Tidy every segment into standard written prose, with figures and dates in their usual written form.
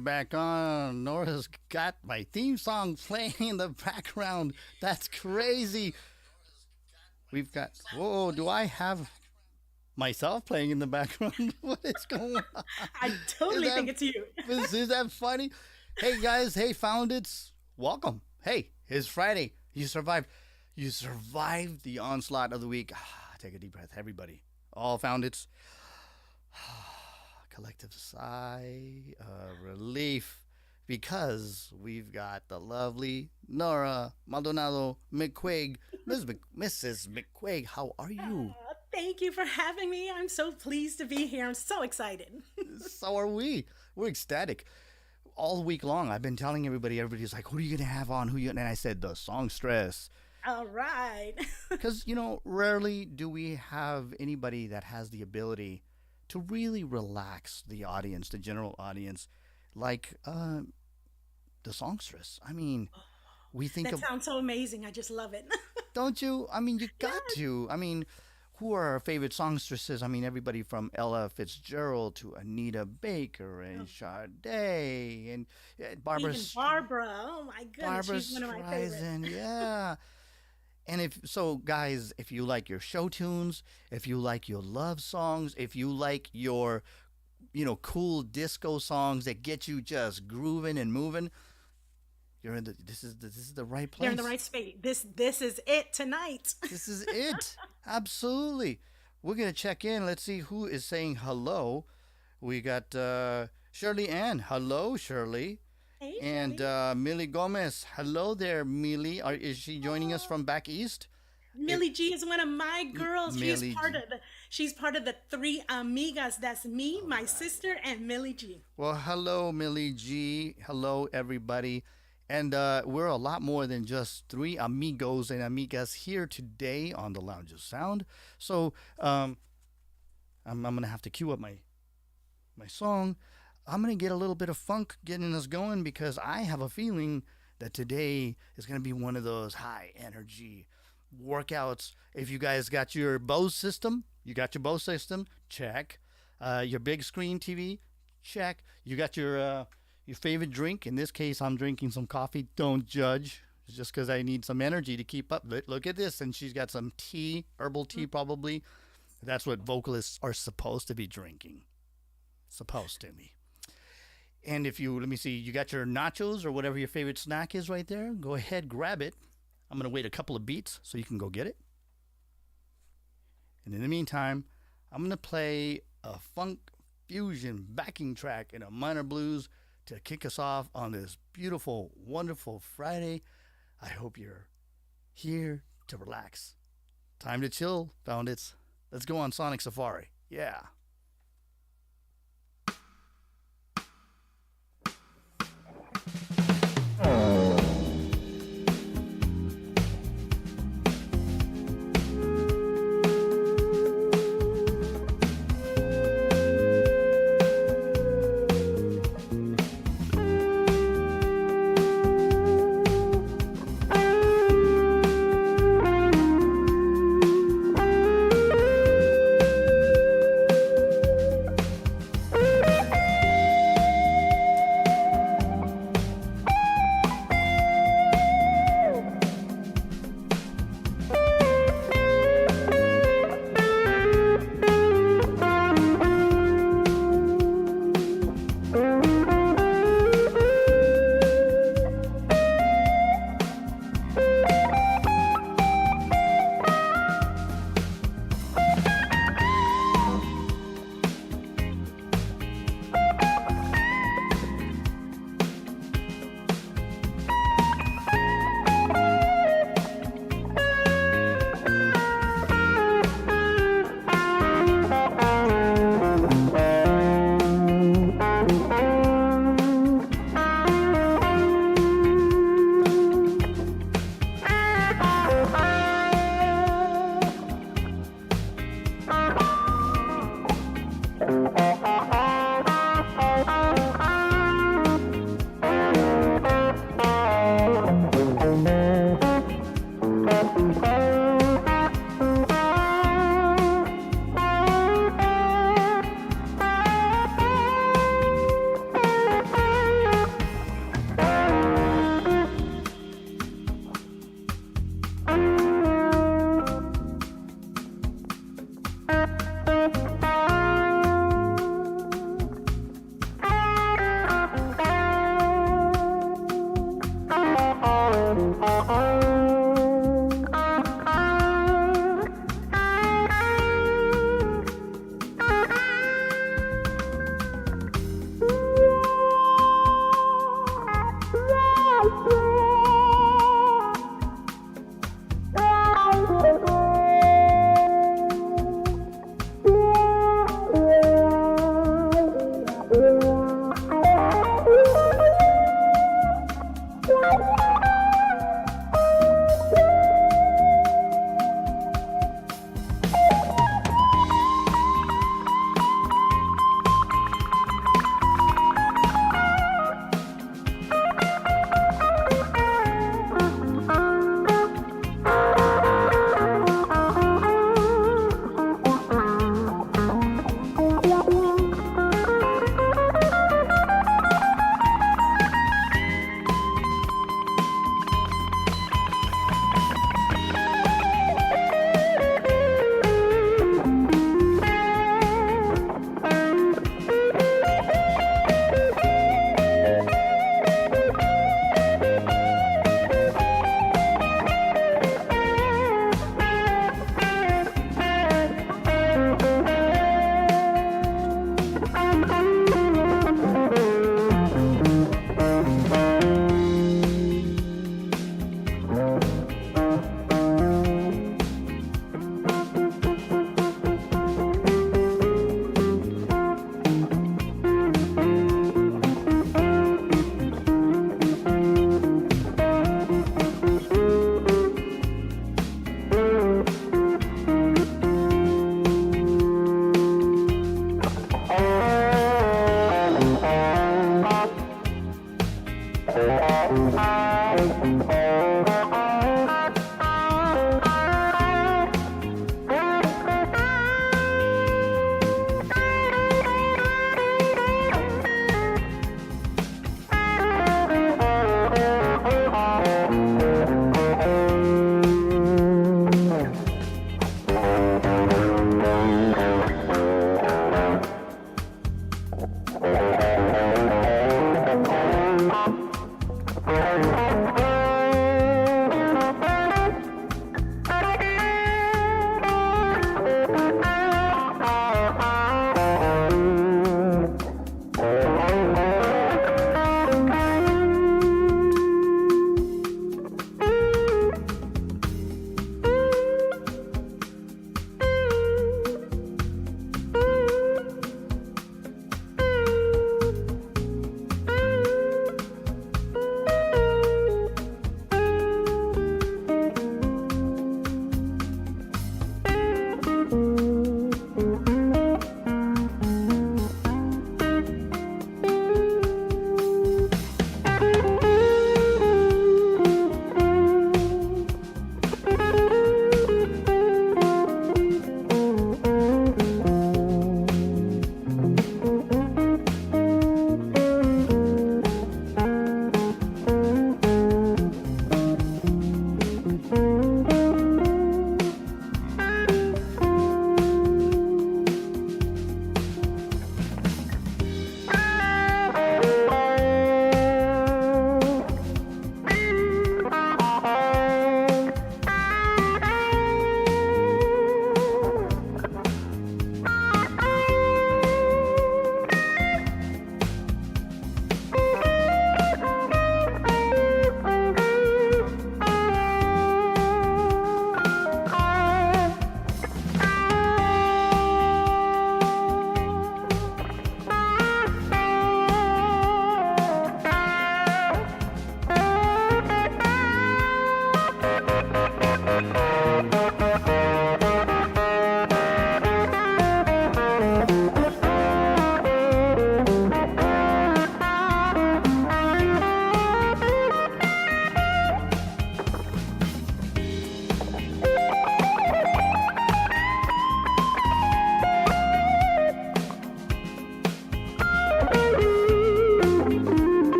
back on. Nora's got my theme song playing in the background. That's crazy. We've got. Whoa, do I have myself playing in the background? What is going on? I totally think it's you. Is that funny? Hey guys, hey Foundits, welcome. Hey, it's Friday. You survived. You survived the onslaught of the week. Take a deep breath, everybody. All Foundits. Collective sigh of relief because we've got the lovely Nora McQuagge. Mrs. McQuagge, how are you? Thank you for having me. I'm so pleased to be here. I'm so excited. So are we. We're ecstatic. All week long, I've been telling everybody's like, who are you going to have on? And I said, the songstress. All right. Because, rarely do we have anybody that has the ability to really relax the audience, the general audience, like the songstress. I mean, we think that sounds so amazing. I just love it. Don't you? I mean, you got to. I mean, who are our favorite songstresses? I mean, everybody from Ella Fitzgerald to Anita Baker and Sade and Barbara. Even Barbara. Oh my goodness, Barbara she's one of my favorites. Yeah. And guys, if you like your show tunes, if you like your love songs, if you like your, cool disco songs that get you just grooving and moving, this is the right place. You're in the right space. This is it tonight. This is it. Absolutely. We're gonna check in. Let's see who is saying hello. We got Shirley Ann. Hello, Shirley. Hey, and Millie Gomez. Hello there, Millie. Is she joining us from back east? Millie G is one of my girls. She's part of the three amigas. That's me, my sister, and Millie G. Well, hello, Millie G. Hello, everybody. And we're a lot more than just three amigos and amigas here today on the Lounge of Sound. So I'm gonna have to cue up my song. I'm going to get a little bit of funk getting us going because I have a feeling that today is going to be one of those high energy workouts. If you guys got your Bose system, check. Your big screen TV, check. You got your favorite drink. In this case, I'm drinking some coffee. Don't judge. It's just because I need some energy to keep up. Look at this. And she's got some tea, herbal tea probably. That's what vocalists are supposed to be drinking. Supposed to be. And if you, let me see, you got your nachos or whatever your favorite snack is right there, go ahead, grab it. I'm going to wait a couple of beats so you can go get it. And in the meantime, I'm going to play a funk fusion backing track in a minor blues to kick us off on this beautiful, wonderful Friday. I hope you're here to relax. Time to chill, Foundits. Let's go on Sonic Safari. Yeah.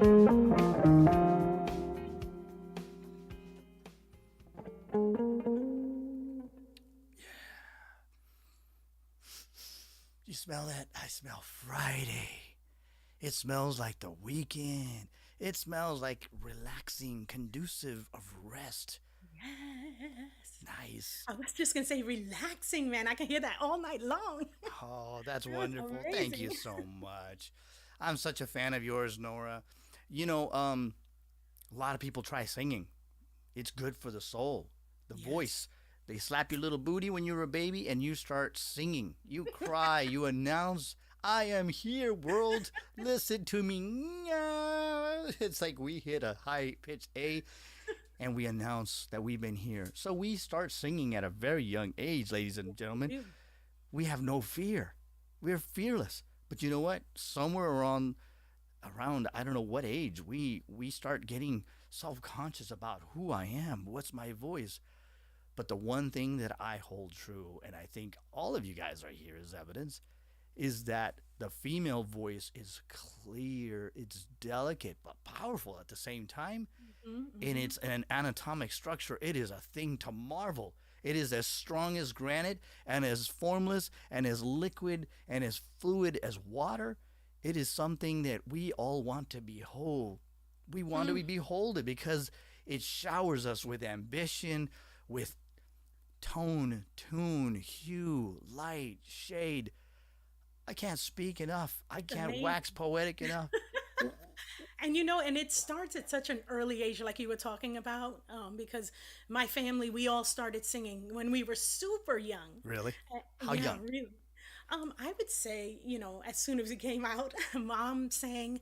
You smell that? I smell Friday. It smells like the weekend. It smells like relaxing, conducive of rest. Yes. Nice. I was just gonna say relaxing, man. I can hear that all night long. Oh, that's That was wonderful. Thank you amazing. so much. I'm such a fan of yours, Nora. You know, a lot of people try singing. It's good for the soul, the Yes. voice. They slap your little booty when you're a baby and you start singing. You cry, you announce, I am here, world. Listen to me. It's like we hit a high pitch A and we announce that we've been here. So we start singing at a very young age, ladies and gentlemen. You. We have no fear. We're fearless. But you know what? Somewhere around I don't know what age we start getting self-conscious about who I am, what's my voice. But the one thing that I hold true, and I think all of you guys right here is evidence, is that the female voice is clear, it's delicate but powerful at the same time, and Mm-hmm. it's an anatomic structure. It is a thing to marvel. It is as strong as granite and as formless and as liquid and as fluid as water. It is something that we all want to behold. We want to Mm. be beholded because it showers us with ambition, with tone, tune, hue, light, shade. I can't speak enough. I It's can't amazing. wax poetic enough. And you know, and it starts at such an early age, like you were talking about, because my family, we all started singing when we were super young. Really? How Yeah, young? really. I would say, you know, as soon as it came out, mom sang,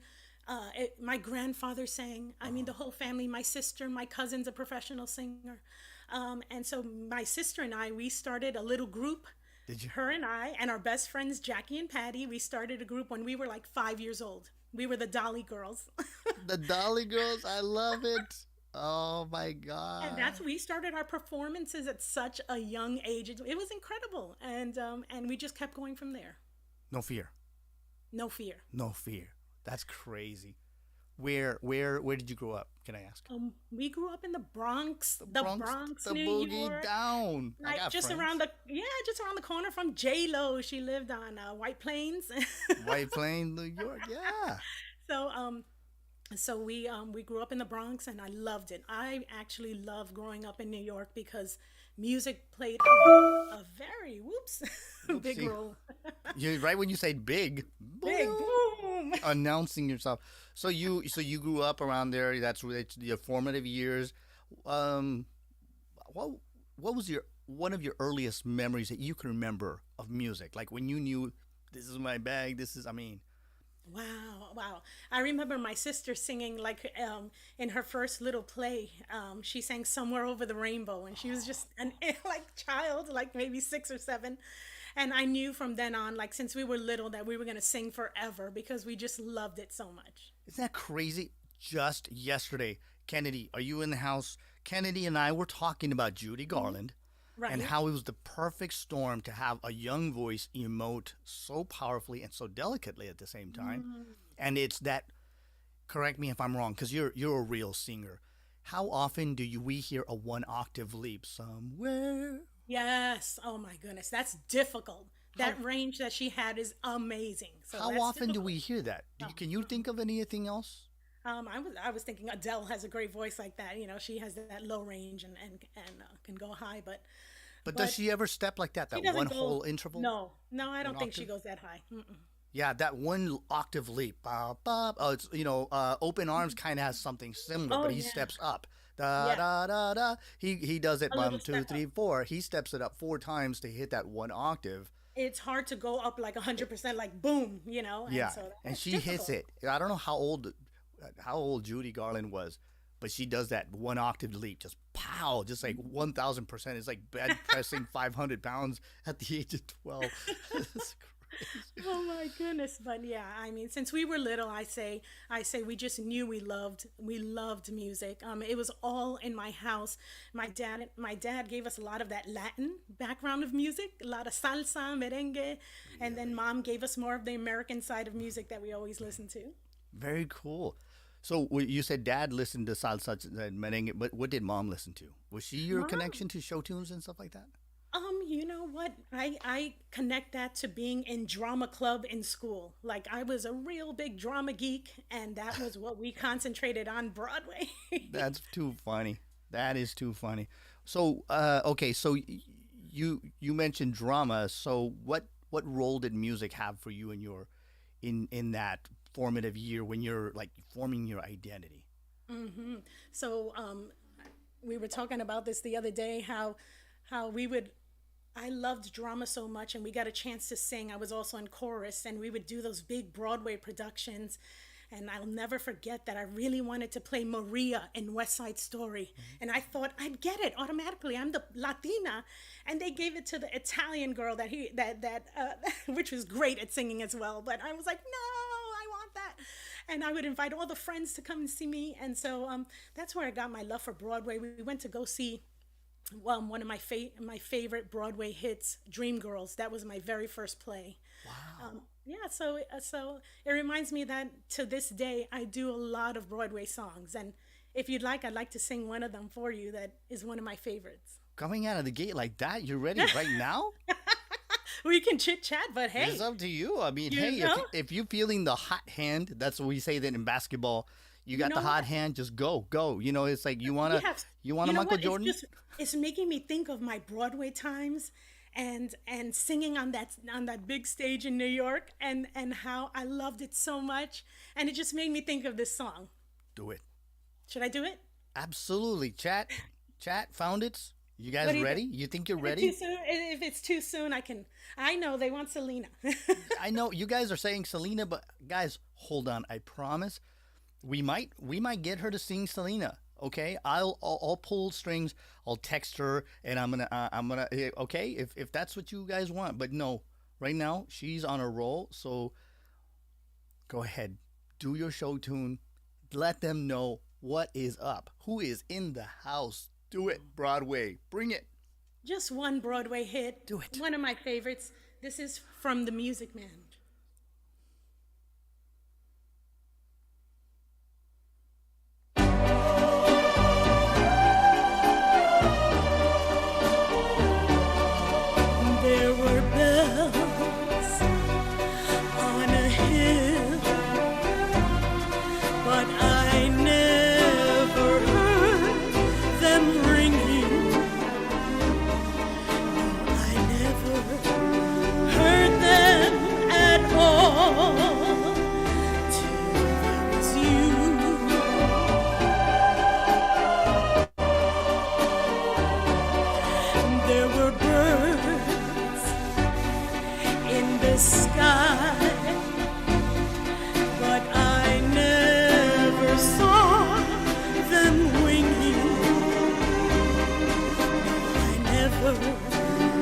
my grandfather sang. I mean, the whole family, my sister, my cousin's a professional singer. And so my sister and I, we started a little group. Did you? Her and I, and our best friends, Jackie and Patty, we started a group when we were like 5 years old. We were the Dolly Girls. The Dolly Girls, I love it. Oh my And God. that's we started our performances at such a young age. It was incredible, and we just kept going from there. No fear. No fear. No fear. That's crazy. Where did you grow up? Can I ask? We grew up in The the Bronx, Bronx, the New boogie York. down. I Like got just friends. around the just around the corner from J Lo. She lived on White Plains. White Plains, New York. Yeah. so we grew up in the Bronx, and I loved it. I actually loved growing up in New York because music played a very big Whoopsie. role. You right when you say big, Big boom, boom. announcing yourself. So you grew up around there. That's your formative years. Um, what what was your one of your earliest memories that you can remember of music? Like when you knew this is my bag. This is I mean. Wow, wow. I remember my sister singing like in her first little play. She sang Somewhere Over the Rainbow, and she was just an like child, like maybe 6 or 7. And I knew from then on, like since we were little, that we were going to sing forever because we just loved it so much. Isn't that crazy? Just yesterday, Kennedy, are you in the house? Kennedy and I were talking about Judy Garland and Right? how it was the perfect storm to have a young voice emote so powerfully and so delicately at the same time. And it's that, correct me if I'm wrong, because you're a real singer. How often do we hear a one octave leap somewhere? Yes. Oh my goodness. That's difficult. How That range that she had is amazing. So how that's often do difficult. we hear that? Can you think of anything else? I was thinking Adele has a great voice like that. You know, she has that low range and can go high, But does but she ever step like that? she That one doesn't go. whole interval, No, no, I one don't think she octave? goes that high. Mm-mm. Yeah, that one octave leap. Ba, ba, oh, it's Open Arms kind of has something similar, Oh but he yeah, steps up. Da yeah, da da da. He does it a one little two step up. three four. He steps it up 4 times to hit that one octave. It's hard to go up like 100%, like boom, you know, and Yeah, so and that's she hits difficult. it. I don't know how old Judy Garland was, but she does that one octave leap, just pow, just like 1,000%. It's like bed pressing 500 pounds at the age of 12. It's crazy. Oh my goodness. But yeah, I mean, since we were little, I say we just knew we loved music. It was all in my house. My dad gave us a lot of that Latin background of music, a lot of salsa, merengue, and then Really, mom gave us more of the American side of music that we always listened to. very cool. So you said dad listened to salsa and merengue, but what did mom listen to? Was she your Mom, connection to show tunes and stuff like that? you know what? I connect that to being in drama club in school. Like I was a real big drama geek, and that was what we concentrated on Broadway. That's too funny. That is too funny. So, okay, so you mentioned drama. So, what role did music have for you in your in that formative year when you're like forming your identity? So we were talking about this the other day. How we would. I loved drama so much, and we got a chance to sing. I was also in chorus, and we would do those big Broadway productions. And I'll never forget that I really wanted to play Maria in West Side Story. And I thought I'd get it automatically. I'm the Latina. And they gave it to the Italian girl which was great at singing as well. But I was like, no, I want that. And I would invite all the friends to come and see me. And so that's where I got my love for Broadway. We went to go see one of my favorite Broadway hits, Dreamgirls. That was my very first play. Yeah, so it reminds me that to this day I do a lot of Broadway songs, and if you'd like, I'd like to sing one of them for you. That is one of my favorites. Coming out of the gate like that, you're ready right now? We can chit chat, but hey, It's up to you. I mean, you hey, know, if you're feeling the hot hand, that's what we say that in basketball. You you got the know hot what? hand, just go. You know, it's like We have, you wanna you know Michael what? Jordan? It's making me think of my Broadway times, and singing on that big stage in New York, and how I loved it so much, and it just made me think of this song. Do it. Should I do it? Absolutely. Chat found it. You What guys do you think? ready? You think you're Is it too ready? soon? If it's too soon, I can. I know they want Selena. I know you guys are saying Selena, but guys, hold on. I promise we might get her to sing Selena. Okay, I'll pull strings. I'll text her, and okay if that's what you guys want. But no, right now she's on a roll. So go ahead, do your show tune. Let them know what is up. Who is in the house? Do it, Broadway. Bring it. Just one Broadway hit. Do it. One of my favorites. This is from The Music Man. There were bells on a hill, but I never heard them ringing. I never heard them at all till there was you. There were birds in the sky, but I never saw them winging. I never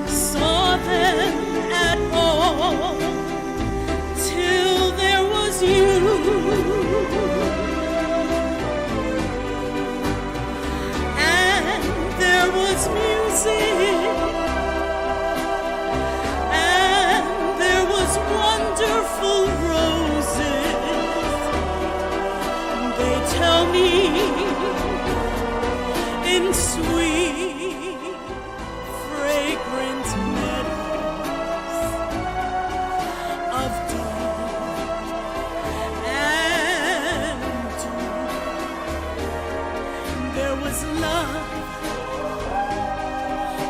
saw them at all till there was you. And there was music, and there was wonderful roses. They tell me in sweet, fragrant meadows of dew and dew. There was love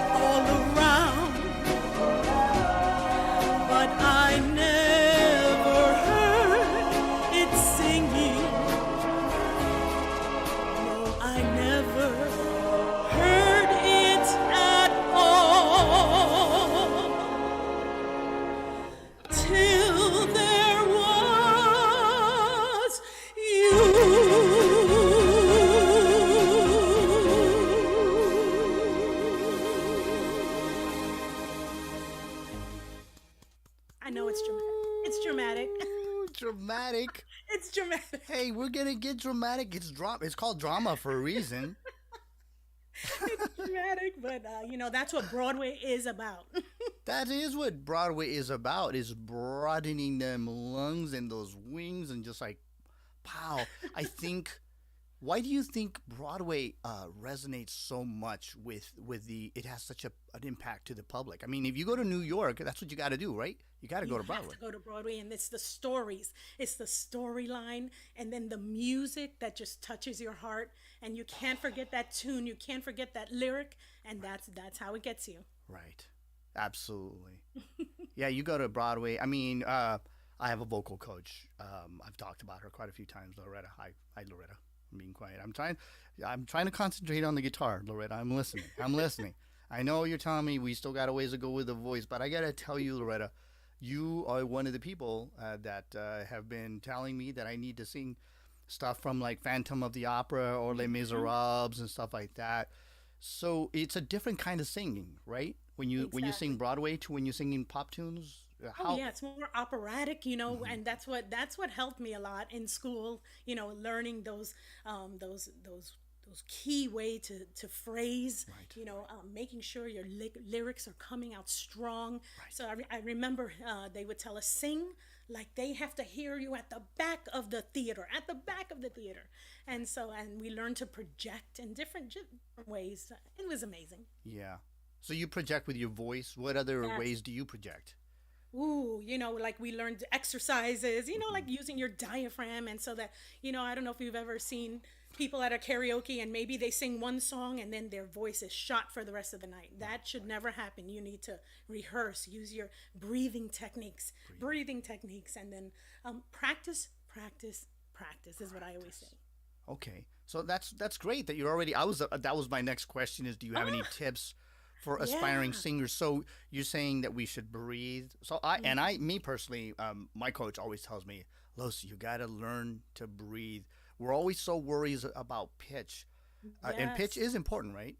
all around, but I never heard it singing. No, I never heard it at all till there was you. I know it's dramatic. It's dramatic. Ooh, dramatic. It's dramatic. Hey, we're gonna get dramatic. It's called drama for a reason. It's dramatic, but that's what Broadway is about. That is what Broadway is about. Is broadening them lungs and those wings and just like Wow. I think why do you think Broadway resonates so much with the? It has such an impact to the public. I mean, if you go to New York, that's what you got to do, right? You got to go You to have Broadway. to go to Broadway, and it's the stories, it's the storyline, and then the music that just touches your heart, and you can't forget that tune, you can't forget that lyric, and that's how it gets you. Right. Absolutely. Yeah, you go to Broadway. I mean, I have a vocal coach. I've talked about her quite a few times, Loretta. Hi, Loretta. I'm being quiet. I'm trying to concentrate on the guitar, Loretta. I'm listening. I'm listening. I know you're telling me we still got a ways to go with the voice, but I gotta tell you, Loretta, you are one of the people that have been telling me that I need to sing stuff from like Phantom of the Opera or Les Mhm. Miserables and stuff like that. So it's a different kind of singing, right? When you sing Exactly. Broadway to when you're singing pop tunes, Oh how? yeah, it's more operatic, Mhm. and that's what helped me a lot in school, learning those key way to phrase, Right, making sure your lyrics are coming out strong. right. So I remember they would tell us sing like they have to hear you at the back of the theater, at the back of the theater, and we learned to project in different ways. It was amazing. Yeah. So you project with your voice. What other Yes. ways do you project? Ooh, like we learned exercises, like Hmm. using your diaphragm. And so that, I don't know if you've ever seen people at a karaoke and maybe they sing one song and then their voice is shot for the rest of the night. Right, That should right. never happen. You need to rehearse, use your Breathing. breathing techniques, and then practice, practice, practice is what I always say. Practice. Okay. So that's great that you're already. That was my next question. Is do you have any Ah, tips for aspiring yeah. singers? So you're saying that we should breathe. So me personally, my coach always tells me, Los, you got to learn to breathe. We're always so worried about pitch, and pitch Yes. is important, right?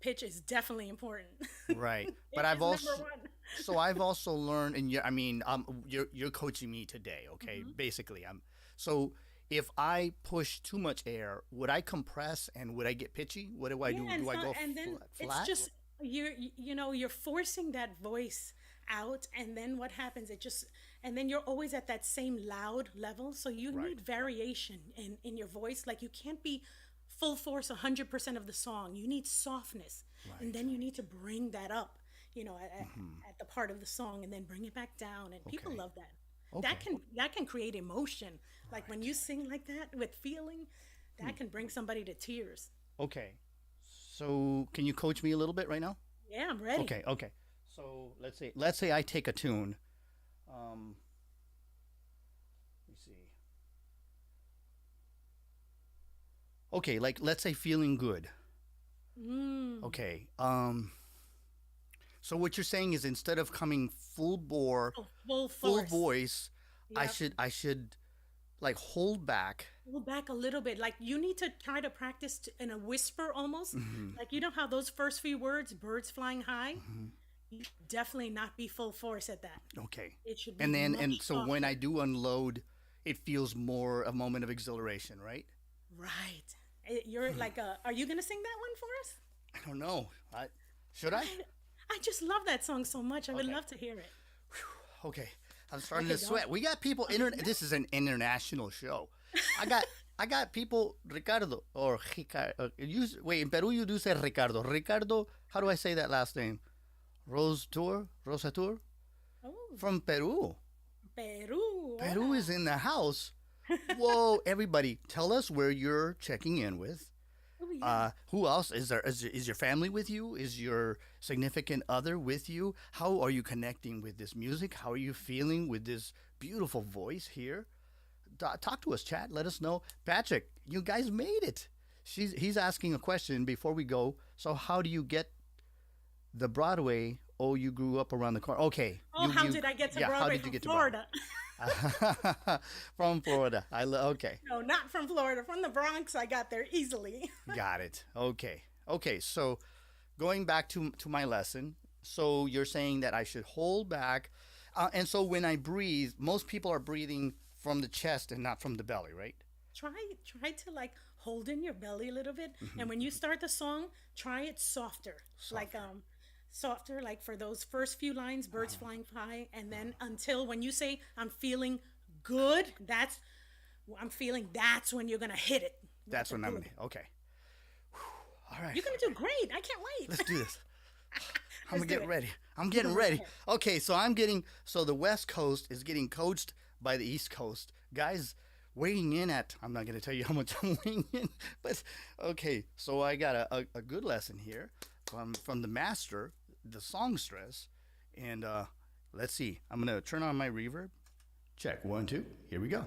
Pitch is definitely important. Right. But Pitch is number I've also learned, and I mean, you're coaching me today, okay? one. Basically, so if I push too much air, would I compress and would I get pitchy? What do I Yeah, do? and Do I so go and then it's flat? just you're forcing that voice out, and then what happens? And then you're always at that same loud level, so you Right. need variation in your voice. Like you can't be full force 100% of the song. You need softness, and Right. then you need to bring that up, Hmm. at the part of the song, and then bring it back down. And people Okay. love that. That Okay. can create emotion. Like when Right. you sing like that with feeling, Hmm. that can bring somebody to tears. Okay. So can you coach me a little bit right now? Yeah, I'm ready. Okay. Okay. So let's say I take a tune. Um, let me see. Okay, like let's say feeling good. Mm. Okay. So what you're saying is instead of coming full bore, Oh, full full force. voice, I Yep. should I should like hold back. Pull back a little bit. Like you need to try to practice in a whisper almost. Hmm. Like you know how those first few words, birds flying high, Hmm. you should definitely not be full force at that. Okay. It should be And much so when I softer. do unload, it feels more a moment of exhilaration, right? Right. You're like are you gonna sing that one for us? I don't know. Should I? I I just love that song so much. I would Okay. love to hear it. Okay. I'm starting Okay, to don't. sweat. We got people Okay, no. this is an international show. I got I got people Ricardo or Ricardo. Wait, in Peru you do say Ricardo. Ricardo, how do I say that last name? Rose Tour? Rosa Tour? Oh, From Peru. Peru. Peru is Hola. in the house. Whoa, everybody, tell us where you're checking in with. Oh yeah. Who else is your family with you? Is your significant other with you? How are you connecting with this music? How are you feeling with this beautiful voice here? Talk to us, chat. Let us know. Patrick, you guys made it. He's asking a question before we go. So how do you get the Broadway? Oh, you grew up around the corner. Okay, Oh, how did I get to yeah. How Broadway did you from get to Broadway? Florida? From Florida. Okay. No, not from Florida. From the Bronx, I got there easily. Got it. Okay. Okay. So going back to my lesson. So you're saying that I should hold back, and so when I breathe, most people are breathing from the chest and not from the belly, right? try try to like hold in your belly a little bit, Hmm. and when you start the song, try it softer. Like Softer. softer, like for those first few lines, birds flying high, and then until when you say I'm feeling good, that's I'm feeling that's when you're gonna hit it. With That's the what I'm good. gonna. Okay. All right. You're gonna do great. I can't Let's wait. do this. I'm Let's gonna do get it. ready. I'm Go getting right ready. ahead. Okay, so the West Coast is getting coached by the East Coast. Guys weighing in at I'm not gonna tell you how much I'm weighing in, but okay, so I got a good lesson here from the master, the songstress, and let's see. I'm gonna turn on my reverb. Check one, two. Here we go.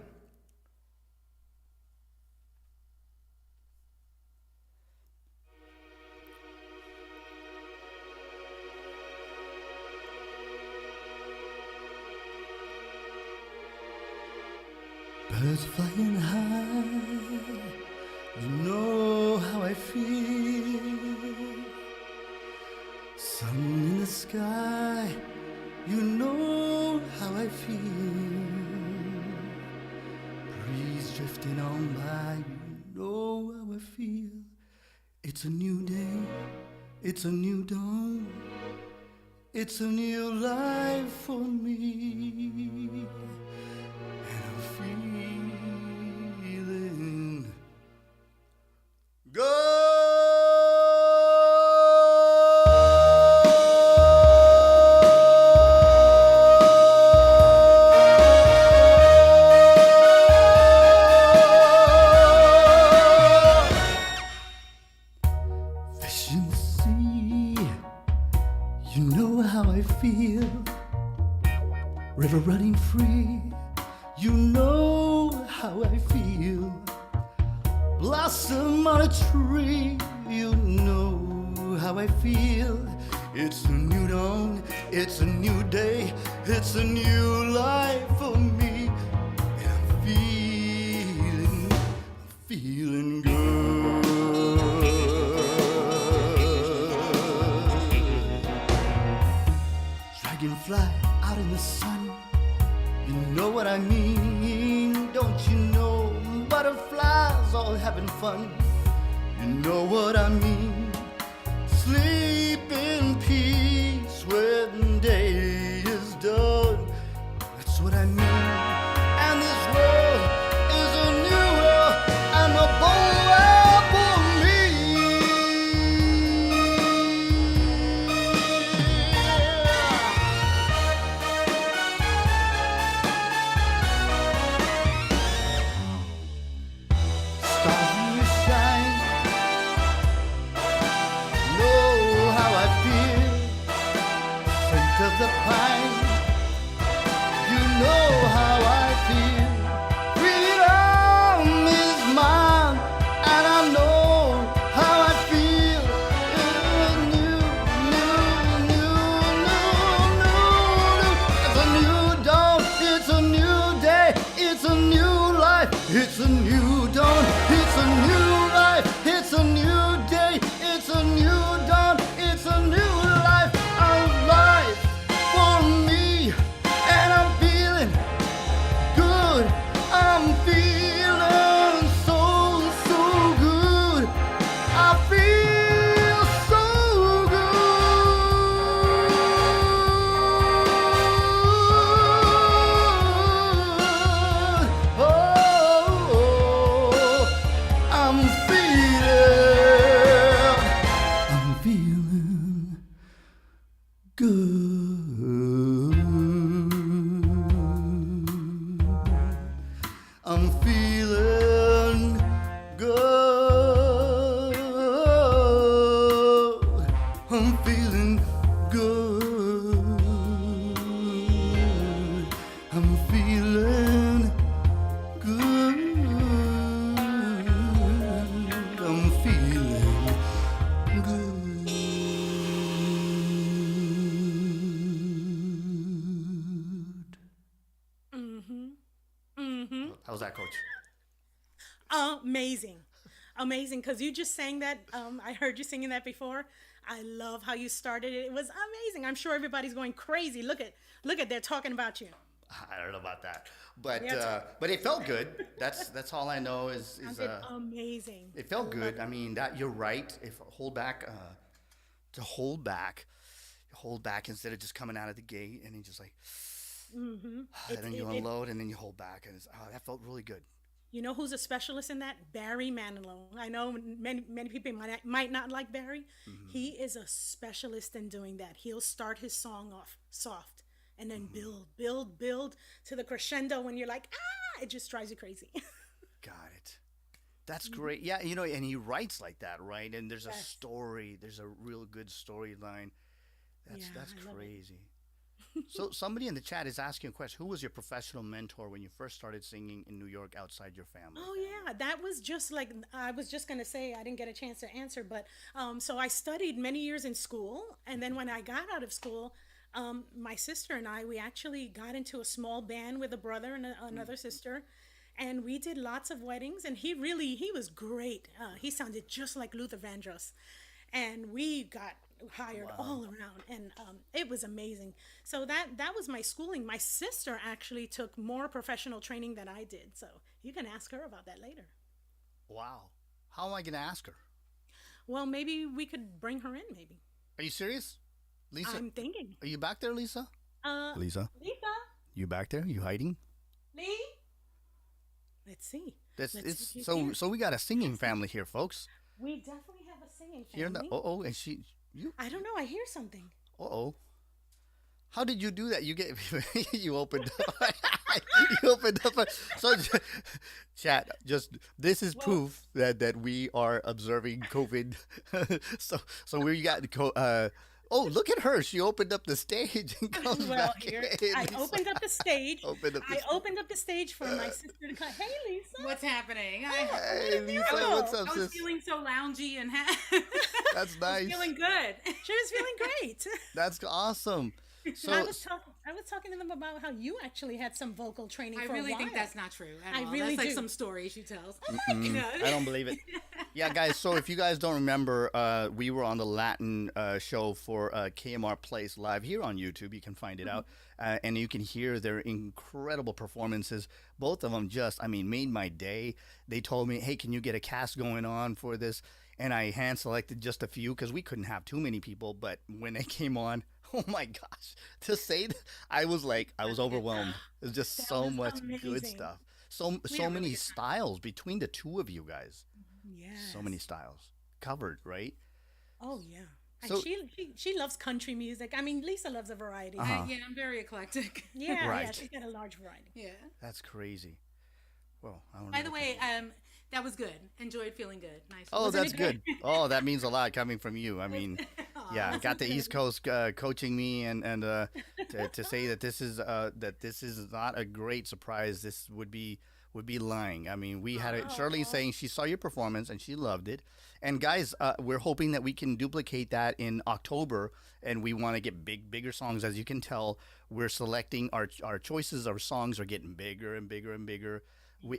Birds flying high, you know how I feel. Sun in the sky, you know how I feel. Breeze drifting on by, you know how I feel. It's a new day, it's a new dawn, it's a new life for me. And I'm feeling good. Fish in the sea, you know how I feel. River running free, you know how I feel. Blossom on a tree, you know how I feel. It's a new dawn, it's a new day, it's a new life for me. And I'm feeling good. Dragonfly out in the sun, you know what I mean, don't you know? Butterflies all having fun, you know what I mean. Sleep in peace when day is done, that's what I mean. And this world is a new world and a bold world for me. Stars shine, know how I feel. Scent of the pine, you know how I feel. Freedom is mine, and I know how I feel. It's a new, new, new, new, new. It's a new dawn, it's a new day, it's a new life, it's a new dawn, it's a new life, it's a new day, it's a new dawn, it's a new life of life for me. And I'm feeling good, I'm feeling so, so good. I feel so good. Oh, I'm feeling good. I'm feeling good. I'm feeling good. I'm feeling good. I'm feeling good. How's that, Coach? Amazing. Amazing, because you just sang that. I heard you singing that before. I love how you started it. It was amazing. I'm sure everybody's going crazy. Look at, they're talking about you. I don't know about that, but Yeah, it felt good. That's all I know is Sounded amazing. it I felt love good. I it. mean that you're right. If hold back to hold back instead of just coming out of the gate and you just like and It, then you it, it unload and then you hold back and that felt really good. You know who's a specialist in that? Barry Manilow. I know many people might not like Barry. Hmm. He is a specialist in doing that. He'll start his song off soft and then Hmm. build to the crescendo when you're like, ah, it just drives you crazy. Got it. That's great. Yeah, and he writes like that, right? And there's a Yes. story. There's a real good storyline. Yeah, That's I love it. crazy. So somebody in the chat is asking a question. Who was your professional mentor when you first started singing in New York outside your family? Oh yeah, that was just like I was just gonna say I didn't get a chance to answer, but so I studied many years in school, and then when I got out of school, my sister and I we actually got into a small band with a brother and another sister, and we did lots of weddings, and he was great. He sounded just like Luther Vandross, and we got hired Wow. all around, and it was amazing. So that was my schooling. My sister actually took more professional training than I did, so you can ask her about that later. Wow. How am I going to ask her? Well, maybe we could bring her in, maybe. Are you serious? Lisa, I'm thinking. are you back there, Lisa? uh Lisa, Lisa, you back there? You hiding? Lee, let's see. That's Let's see if it's she's so here. so we got a singing family here, folks. We definitely have a singing Here in the family. oh, and she you I don't know, I hear something. oh. How did you do that? You get you opened up. You opened up. So, chat. Just this is Well, proof that we are observing COVID. So we got oh, look at her. She opened up the stage and comes well, back here in. I Lisa opened up the stage. opened up the I stage. opened up the stage for my sister to come. Hey, Lisa. What's happening? Hey, Lisa, I what's was up, I was sis? feeling so loungy and That's I was nice. feeling good. She was feeling great. That's awesome. I So, was talking. I was talking to them about how you actually had some vocal training I for really a while. think that's not true at I all. really That's like do. some story she tells. I don't believe it. Yeah, guys. So if you guys don't remember, we were on the Latin show for KMR Plays Live here on YouTube. You can find it out, and you can hear their incredible performances. Both of them just, I mean, made my day. They told me, "Hey, can you get a cast going on for this?" And I hand selected just a few because we couldn't have too many people. But when they came on, oh my gosh, to say that, I was like, I was overwhelmed. There's just That so was much good amazing. stuff. So We had so a really many good time. styles between the two of you guys. So many Yes. styles covered, right? Oh yeah. And So, she loves country music. I mean, Lisa loves a variety. Uh-huh. Yeah, I'm very eclectic. Yeah, yeah. Right. She's got a large variety. Yeah. that's crazy. Well, I don't By know. the way, that was good. Enjoyed feeling good. Nice. Oh, Wasn't that's it good. Oh, that means a lot coming from you. I mean, yeah, Wasn't got the it East good? Coast coaching me, and to say that this is not a great surprise. This would be lying. I mean, we had it. Shirley Oh, saying she saw your performance and she loved it. And guys, we're hoping that we can duplicate that in October, and we want to get bigger songs. As you can tell, we're selecting our choices. Our songs are getting bigger and bigger and bigger.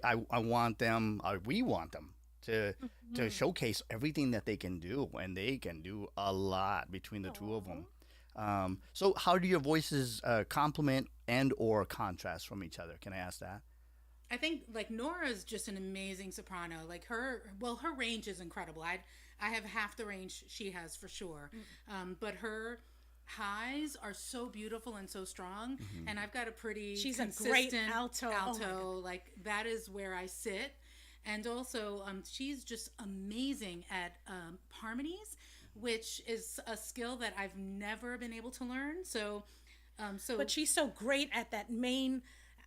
I want them. We want them to showcase everything that they can do, and they can do a lot between the two of them. So, how do your voices complement and or contrast from each other? Can I ask that? I think like Nora's just an amazing soprano. Like her range is incredible. I have half the range she has for sure. But her highs are so beautiful and so strong. And I've got a pretty she's a great consistent alto. Oh my God. Like that is where I sit. And also, she's just amazing at harmonies, which is a skill that I've never been able to learn. So But she's so great at that main,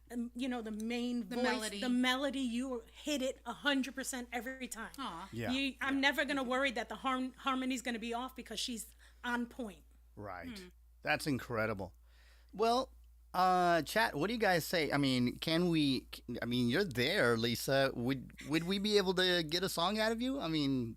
the main voice, melody. the melody. You hit it 100% every time. Aw. Yeah. I'm never gonna worry that the harmony's gonna be off because she's on point. Right. That's incredible. Well, chat, what do you guys say? I mean, I mean, you're there, Lisa. Would we be able to get a song out of you? I mean,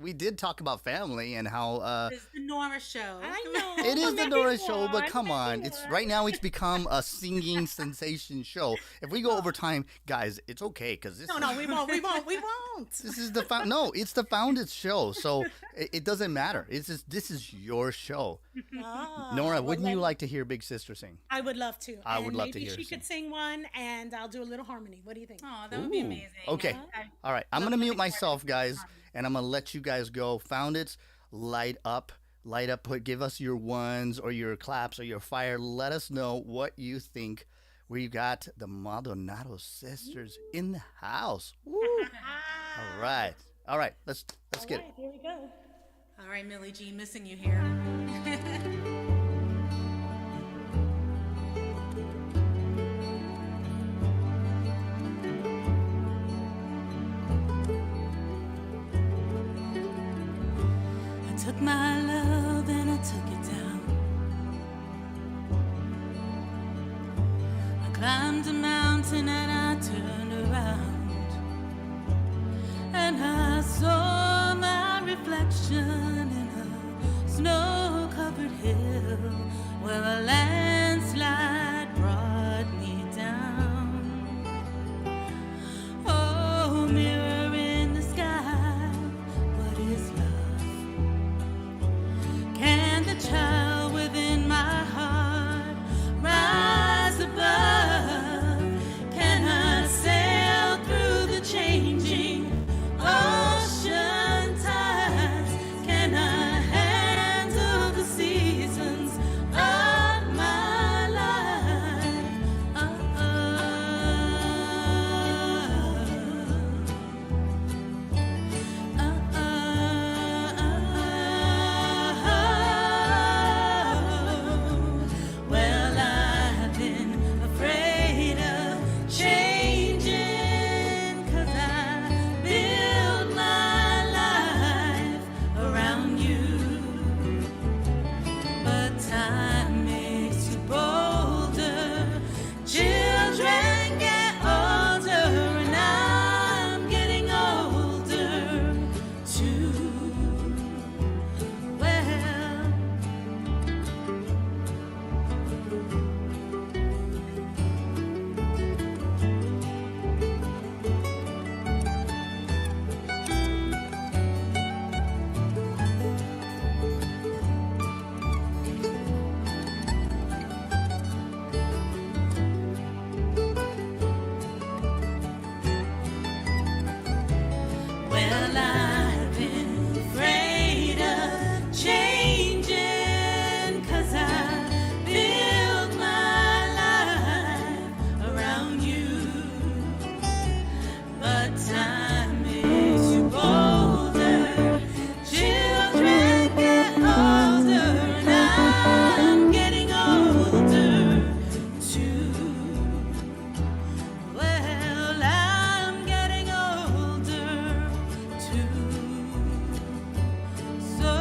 we did talk about family and how It's the Nora show. I know. it is but the maybe Nora show, but one, come on. maybe It's one. right now it's become a singing sensation show. If we go over time, guys, it's okay cuz No, we won't. We won't. We won't. this is the no, it's the Founded show. So it doesn't matter. It's just this is your show. Ah, Nora, well, wouldn't you then like to hear Big Sister sing? I would love to. I And would love to maybe hear she her could sing one, and I'll do a little harmony. What do you think? Oh, that would be Ooh, amazing. okay. I All right, I'm love gonna mute looking forward to myself, guys, harmony. and I'm gonna let you guys go. Found it, light up, light up. Give us your ones or your claps or your fire. Let us know what you think We got the Maldonado sisters in the house. Woo! All right, all right. Let's All get it. right, here we go. All right, Millie G, missing you here. I took my love and I took it down. I climbed a mountain and I turned around, and I saw my reflection in a snow-covered hill where a landslide brought me down. Oh, mirror in the sky, what is love? Can the child within my heart rise above? Can I sail through the changing ocean tides? Can I handle the seasons of my life? Well, I've been afraid of changing, 'cause I build my life around you. But time makes you bolder. Children get older, and I'm getting older too. Well, well, I've been afraid of changing, 'cause I build my life around you. But time makes you bolder. Children get older, and I'm getting older too. Well, I'm getting older too. So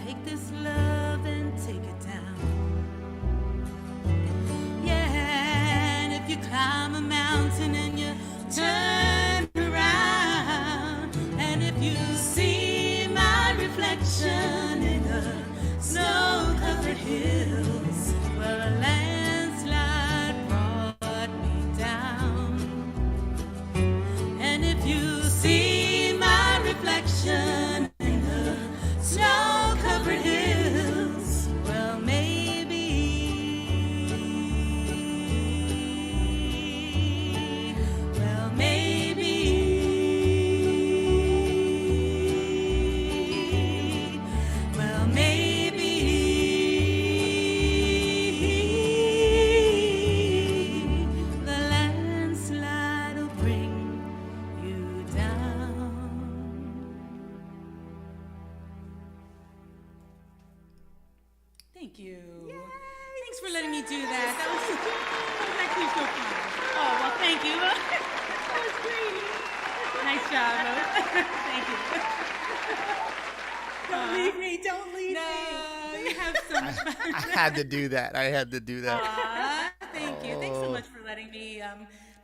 take this love and take it down. Yeah, and if you climb a mountain and you turn around, and if you see my reflection in the snow-covered hills where a landslide brought me down, and if you see my reflection in the snow-covered hills, well, maybe the landslide will bring you down. Thank you. Thanks for letting me do that. That was actually so fun. Oh, well, thank you. That was great. Nice job, Rose. Thank you. Don't leave me. Don't leave me. No, you have so much fun. I had to do that. I had to do that. Thank you. Thanks so much for letting me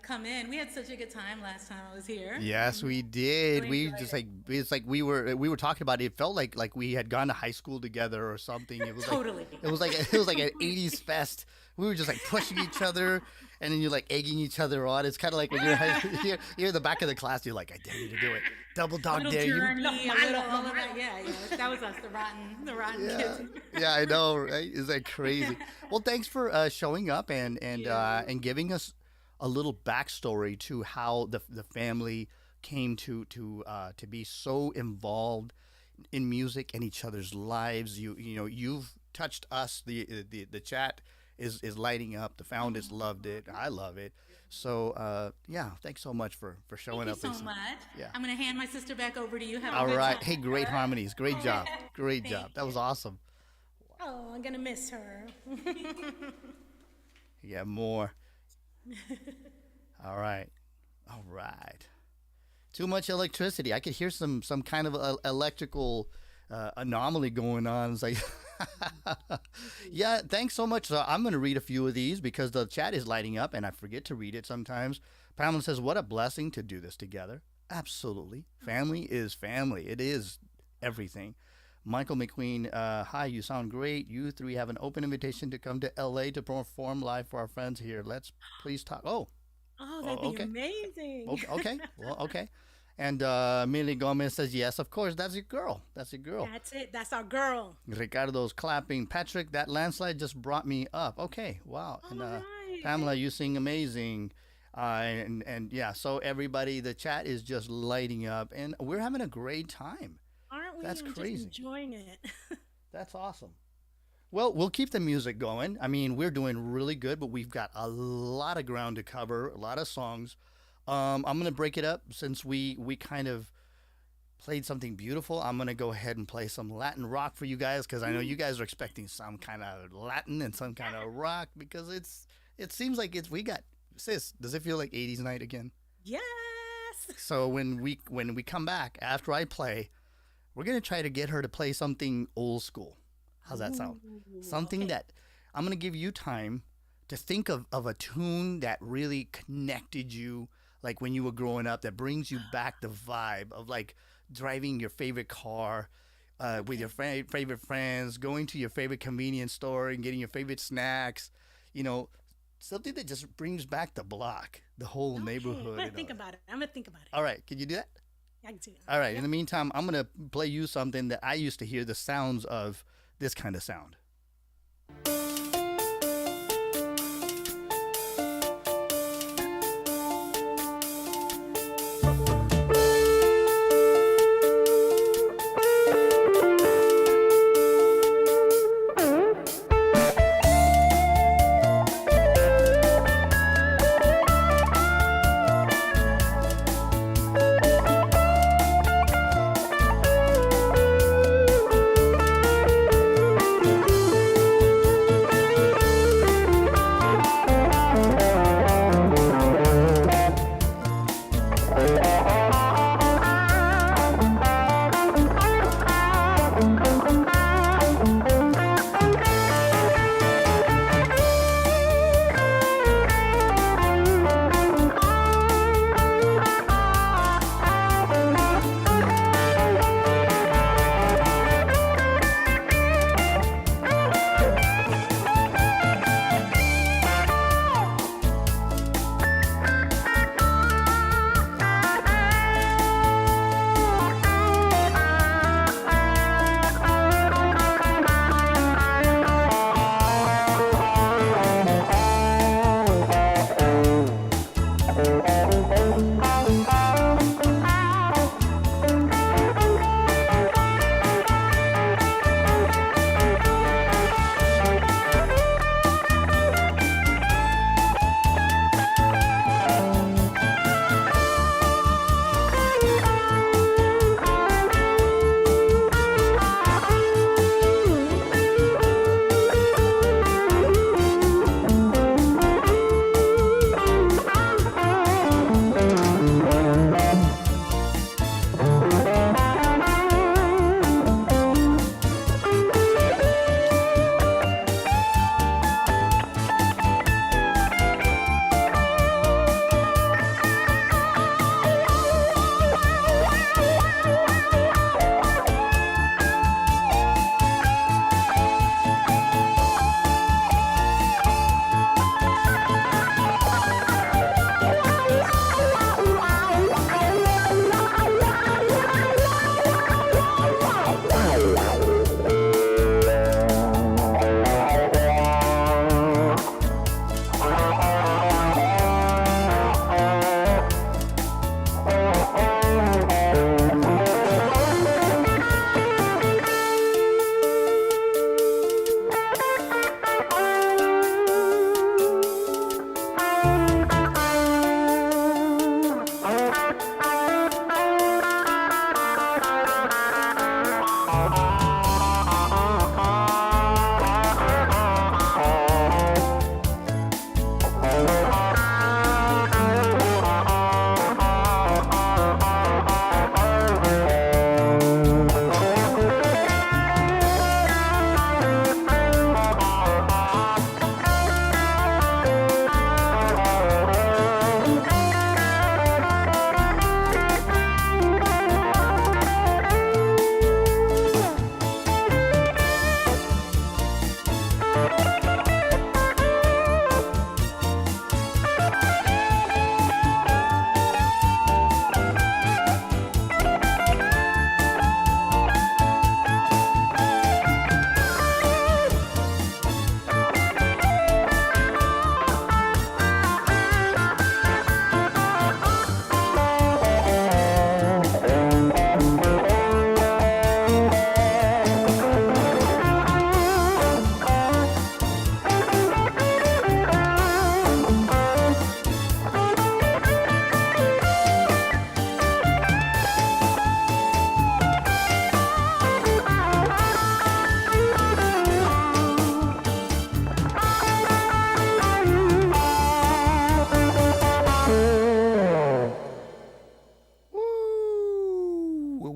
come in. We had such a good time last time I was here. Yes, we did. Really We enjoyed just it. like it's like we were talking about it. It felt like we had gone to high school together or something. It was Totally. Like, it was like an '80s fest. We were just like pushing each other, and then you're like egging each other on. It's kind of like when you're in the back of the class. You're like, I dare you to do it. Double dog Little dare you. journey, a little all of that. Yeah, that was us, the rotten Yeah, kids. yeah, I know, right? Is that crazy? Well, thanks for showing up and giving us a little backstory to how the family came to be so involved in music and each other's lives. You've touched us the chat is lighting up. The founders loved it. I love it. So yeah, thanks so much for Thank showing you up. so And much. yeah. I'm going to hand my sister back over to you. Have a All good right. time. Hey, great harmonies. Great job. Great job. That was awesome. Oh, I'm gonna miss her. Yeah, more. All right. All right. Too much electricity. I could hear some kind of electrical anomaly going on. It's like, yeah. Thanks so much. So I'm going to read a few of these because the chat is lighting up, and I forget to read it sometimes. Pamela says, "What a blessing to do this together." Absolutely, family is family. It is everything. Michael McQueen, hi, you sound great. You three have an open invitation to come to LA to perform live for our friends here. Let's please talk. Oh, Oh, that'd be okay. amazing. Okay, okay. Well, okay. And Millie Gomez says, yes, of course. That's your girl. That's your girl. That's it. That's our girl. Ricardo's clapping. Patrick, that landslide just brought me up. Okay, wow. All And right. Pamela, you sing amazing. And yeah, so everybody, the chat is just lighting up, and we're having a great time. Aren't we? That's I'm crazy. just enjoying it. That's awesome. Well, we'll keep the music going. I mean, we're doing really good, but we've got a lot of ground to cover, a lot of songs. I'm gonna break it up since we kind of played something beautiful. I'm gonna go ahead and play some Latin rock for you guys because I know you guys are expecting some kind of Latin and some kind of rock because it seems like we got sis. Does it feel like 80s night again? Yes. So when we come back after I play, we're gonna try to get her to play something old school. How's that sound? Something okay. that I'm gonna give you time to think of a tune that really connected you, like when you were growing up, that brings you back the vibe of like driving your favorite car with your favorite friends, going to your favorite convenience store and getting your favorite snacks. You know, something that just brings back the block, the whole Okay. I'm neighborhood. gonna and think all. about it. I'm gonna think about it. All right, can you do that? I can do it. All right. In the meantime, I'm gonna play you something that I used to hear the sounds of this kind of sound.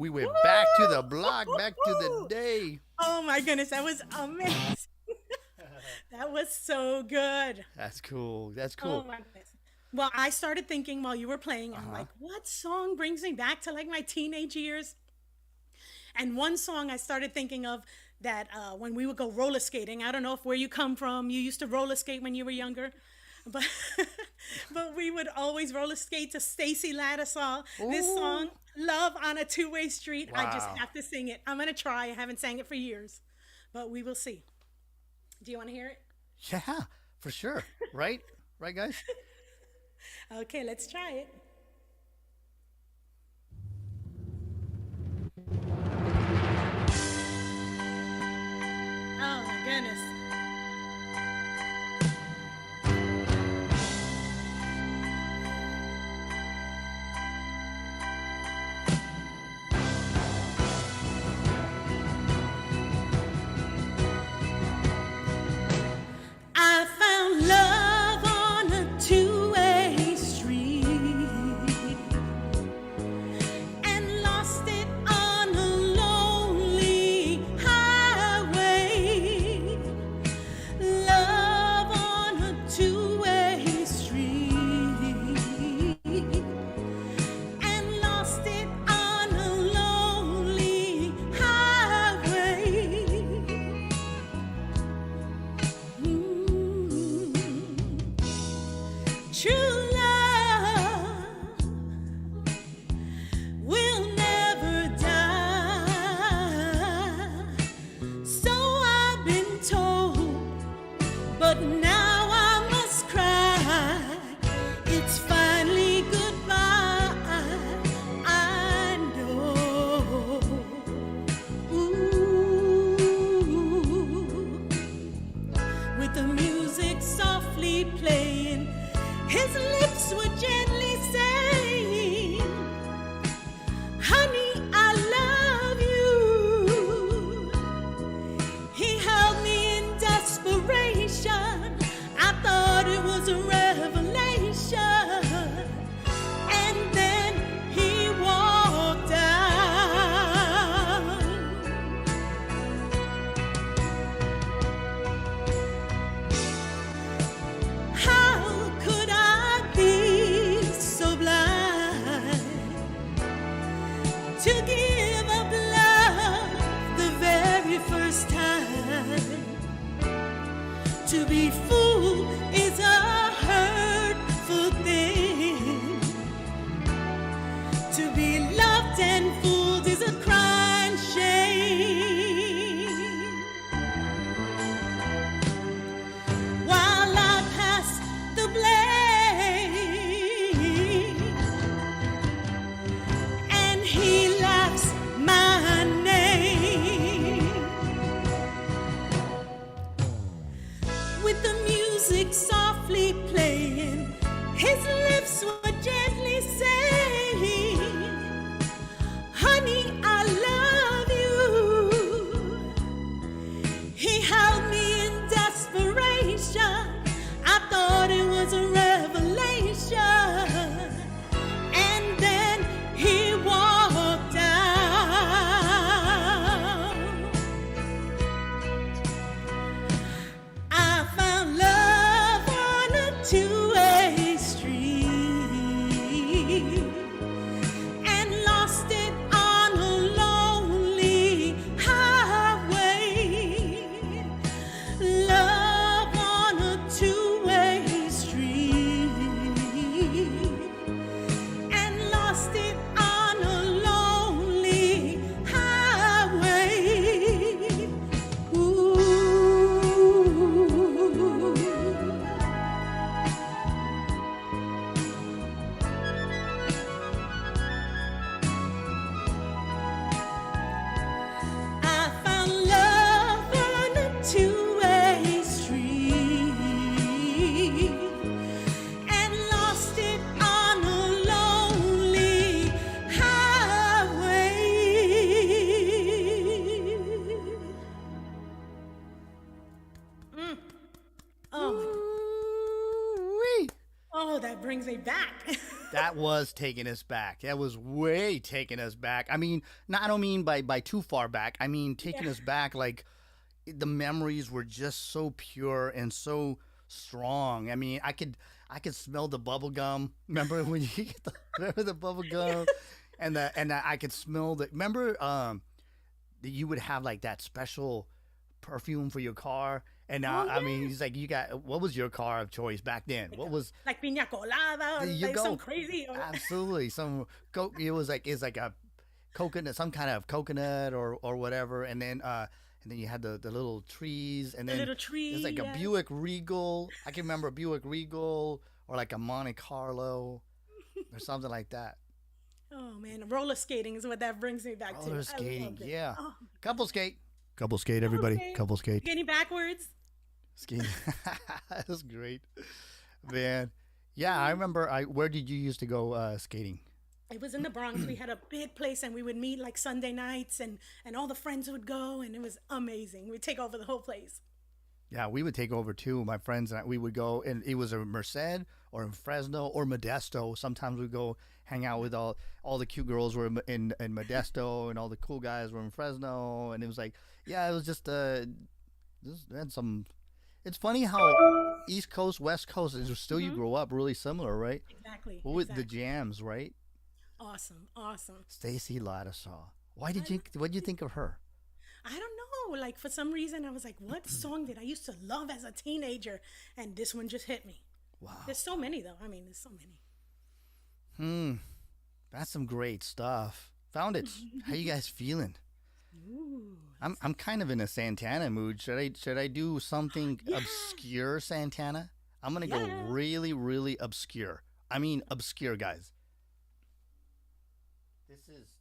we went back to the block, back to the Woo! day. Oh my goodness, that was amazing. That was so good. That's cool. That's Oh cool. my goodness. Well, I started thinking while you were playing, I'm Uh-huh. like, what song brings me back to like my teenage years? And one song I started thinking of that when we would go roller skating. I don't know if where you come from, you used to roller skate when you were younger, but but we would always roller skate to Stacy Lattisaw. This Ooh. song, "Love on a Two-Way Street." I just Wow. have to sing it. I'm gonna try. I haven't sang it for years, but we will see. Do you want to hear it? Yeah, for sure. Right? Right, guys? Okay, let's try it. Oh my goodness. I found love on a two-way street and lost it on a lonely highway. Love on a two-way street and lost it on a lonely highway. True love will never die. So I've been told, but now I must cry. It's finally goodbye. I know. Ooh. With the music softly playing, his lips were gently saying, "Honey, I love you." He held me in desperation. I thought it was a revelation. And then he walked out. How could I be so blind to give up love the very first time? To be fooled is a hurtful thing. To be loved and fooled is a crying shame. While I pass the blame and he laughs my name. With the music softly playing, his lips were gently saying, "Honey, I love you." He held me in desperation. I thought it was a revelation. And then he walked out. I found love on a two-way street and lost it on a lonely highway. Love on a two-way street and lost it on a lonely highway. Ooh. I found love on a two-way street and lost it on a lonely highway. Oh, Ooh-wee. oh, that brings me back. That was taking us back. That was way taking us back. I mean, I don't mean by too far back. I mean taking Yeah. us back like the memories were just so pure and so strong. I mean, I could smell the bubble gum. Remember when you get remember the bubble gum and I could smell the remember that you would have like that special perfume for your car. And now, Oh I mean, yeah. he's like, you got what was your car of choice back then? What was Like piña colada or there you like some go. crazy. Or, Absolutely. It was like it's like a coconut, some kind of coconut or whatever, and then you had the little trees, and the then little there's tree. like a Yes. Buick Regal. I can remember a Buick Regal or like a Monte Carlo or something like that. Oh man, roller skating is what that brings me back to. Roller I skating, loved it. yeah. Oh, Couple skate. Couple skate, everybody. okay. Couple skate. Getting backwards. Skate. That was great, man. Yeah, I remember. Where did you used to go skating? It was in the Bronx. We had a big place, and we would meet like Sunday nights, and all the friends would go, and it was amazing. We'd take over the whole place. Yeah, we would take over too. My friends and we would go, and it was a Merced or in Fresno or Modesto. Sometimes we'd go hang out with all the cute girls were in Modesto, and all the cool guys were in Fresno. And it was like, yeah, it was just had some. It's funny how East Coast, West Coast, is still you grow up really similar, right? Exactly. What with the Exactly. jams, right? Awesome. Awesome. Stacy Ladasaw. What did you think of her? I don't know. Like for some reason, I was like, what song did I used to love as a teenager? And this one just hit me. Wow. There's so many though. I mean, there's so many. That's some great stuff. Found it. How you guys feeling? Ooh. I'm kind of in a Santana mood. Should I do something obscure Santana? I'm gonna go Yeah. really, really obscure. I mean obscure, guys.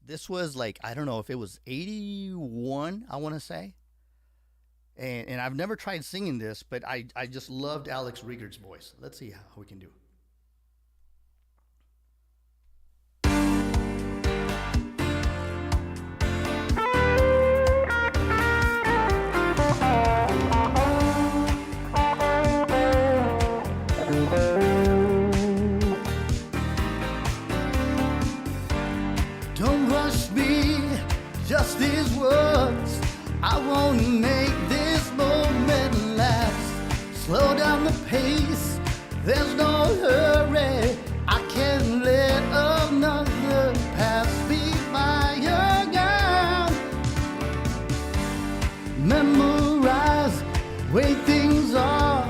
This was like I don't know if it was 81, I wanna say. And I've never tried singing this, but I just loved Alex Rieger's voice. Let's see how we can do. Don't rush me, just these words. I won't make this moment last. Slow down the pace, there's no hurry. I can't let another pass me by again. Memorize, way things are.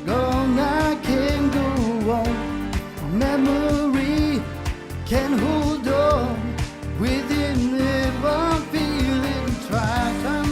Gone, I can go on. Memory can hold on within it one feeling. Try to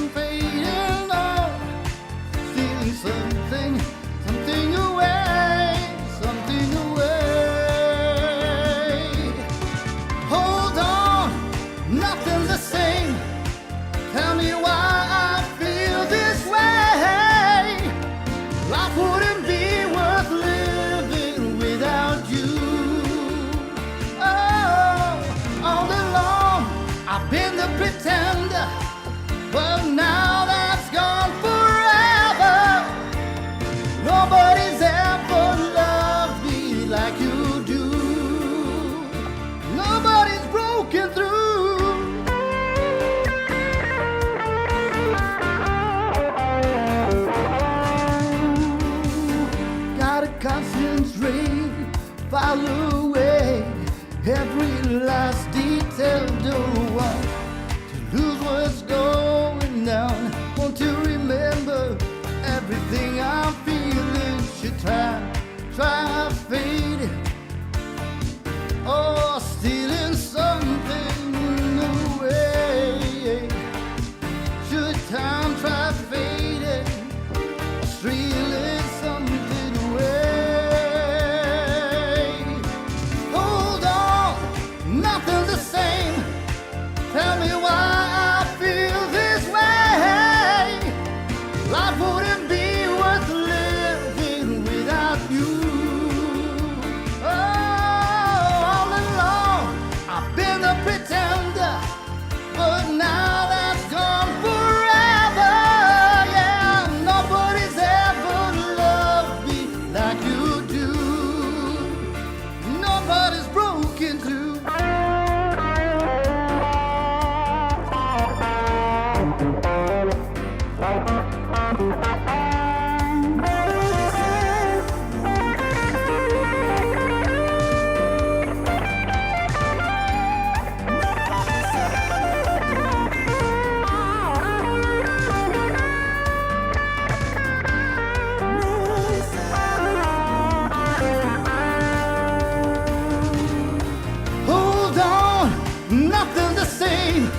the same.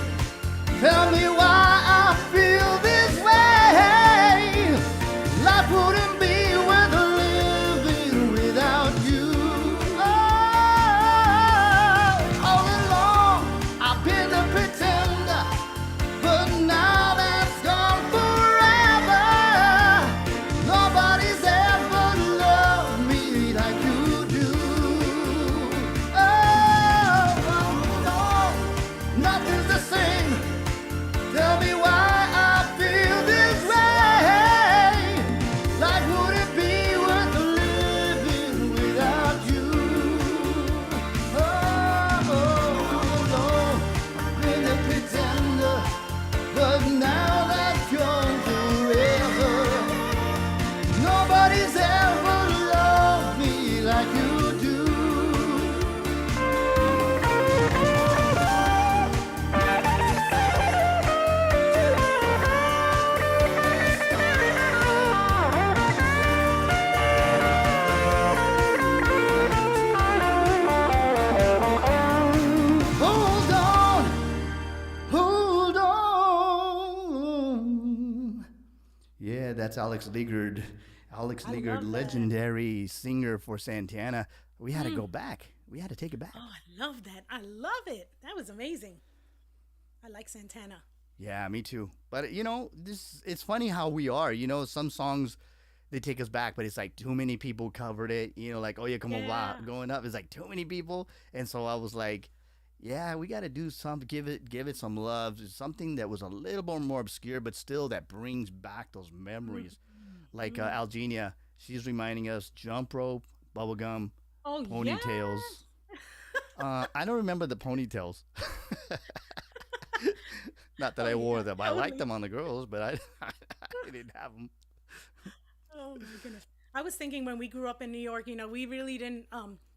Tell me why I feel this way. Life wouldn't be worth living without you. Oh, all along I've been a pretender, but now that's gone forever. Nobody's ever loved me like you do. Oh, nothing's the same. Tell me why I feel this way. Life wouldn't be worth living without you. Oh, I've been a pretender, but now that's gone forever. Nobody's ever loved me like you do. Hold on, hold on. Yeah, that's Alex Ligard. Alex I Ligard, love that. legendary singer for Santana. We had to go back. We had to take it back. Oh, I love that. I love it. That was amazing. I like Santana. Yeah, me too. But you know, this it's funny how we are. You know, some songs they take us back, but it's like too many people covered it. You know, like oh yeah, come on, Yeah. going up. It's like too many people, and so I was like, yeah, we got to do something. Give it some love. Something that was a little bit more obscure, but still that brings back those memories. Like Algenia, she's reminding us jump rope, bubblegum, Oh, ponytails. I don't remember the ponytails. Not that I wore them. I liked totally. them on the girls, but I didn't have them. Oh my goodness. I was thinking when we grew up in New York, we really didn't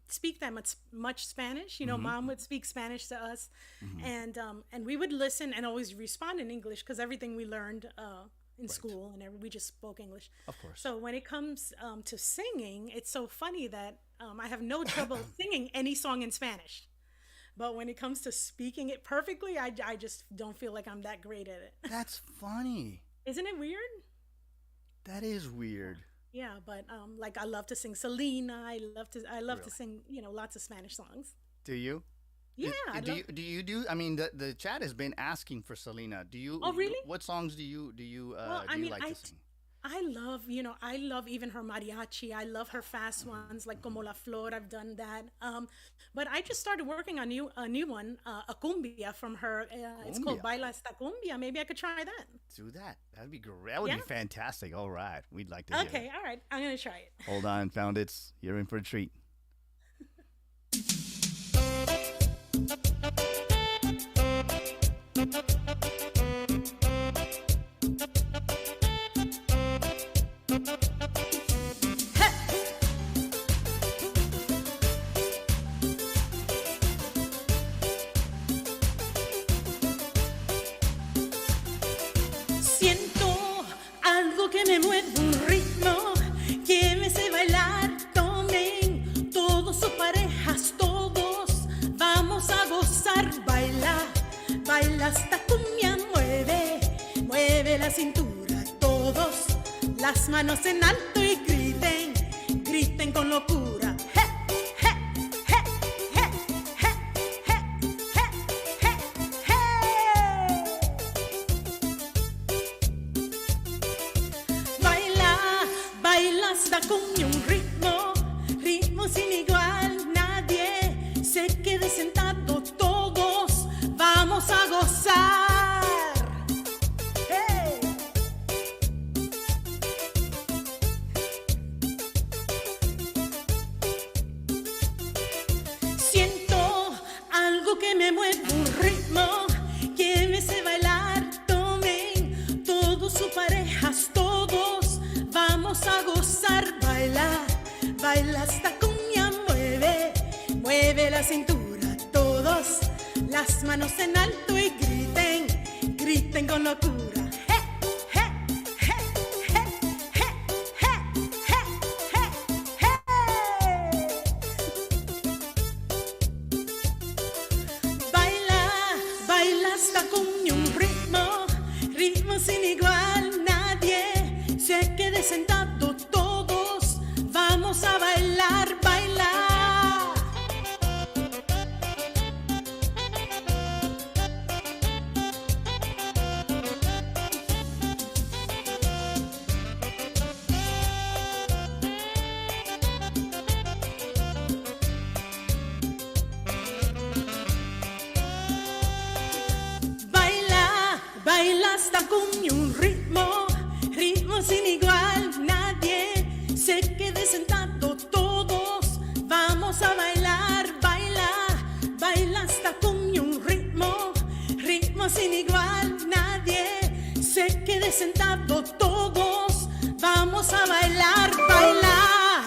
speak that much Spanish. Mom would speak Spanish to us, and we would listen and always respond in English because everything we learned in school and we just spoke English. Of course. So when it comes to singing, it's so funny that I have no trouble singing any song in Spanish. But when it comes to speaking it perfectly, I just don't feel like I'm that great at it. That's funny. Isn't it weird? That is weird. Yeah, but like I love to sing Selena. I love to Really? sing lots of Spanish songs. Do you? Yeah, I Do love. you do you do? I mean, the chat has been asking for Selena. Do you? Oh, really? What songs do you Well, I mean, like I to sing? I love even her mariachi. I love her fast ones like Como la Flor. I've done that. But I just started working on a new one, a cumbia from her. It's called Cumbia? Baila esta cumbia. Maybe I could try that. Do that. That'd be great. That would be Yeah? fantastic. All right, we'd like to hear Okay, it. all right. I'm gonna try it. Hold on, found it. You're in for a treat. Siento algo que me mueve, un ritmo que me hace bailar. Tomen todos sus parejas, todos vamos a gozar. Baila, baila esta cumbia, mueve, mueve la cintura. Todos las manos en alto y griten, griten con locura. Je, je, je, je, je, je, je, je, je. Baila, baila esta cumbia, un ritmo, ritmo sin igual. Nadie se quede sentado, todos vamos a gozar. Hey. Siento algo que me mueve, un ritmo que me hace bailar. Tomen todos sus parejas, todos vamos a gozar. Baila, baila esta cumbia, mueve, mueve la cintura. Todos las manos en alto y griten, griten con locura. Je, je, je, je, je, je, je, je, je. Baila, esta cumbia un ritmo, ritmo sin igual, nadie se quede sentado, todos vamos a bailar, bailar. Baila, baila esta cumbia un ritmo, ritmo sin igual, nadie se quede sentado, todos vamos a bailar, baila, baila esta cumbia un ritmo, ritmo sin igual, nadie se quede sentado, todos vamos a bailar, baila,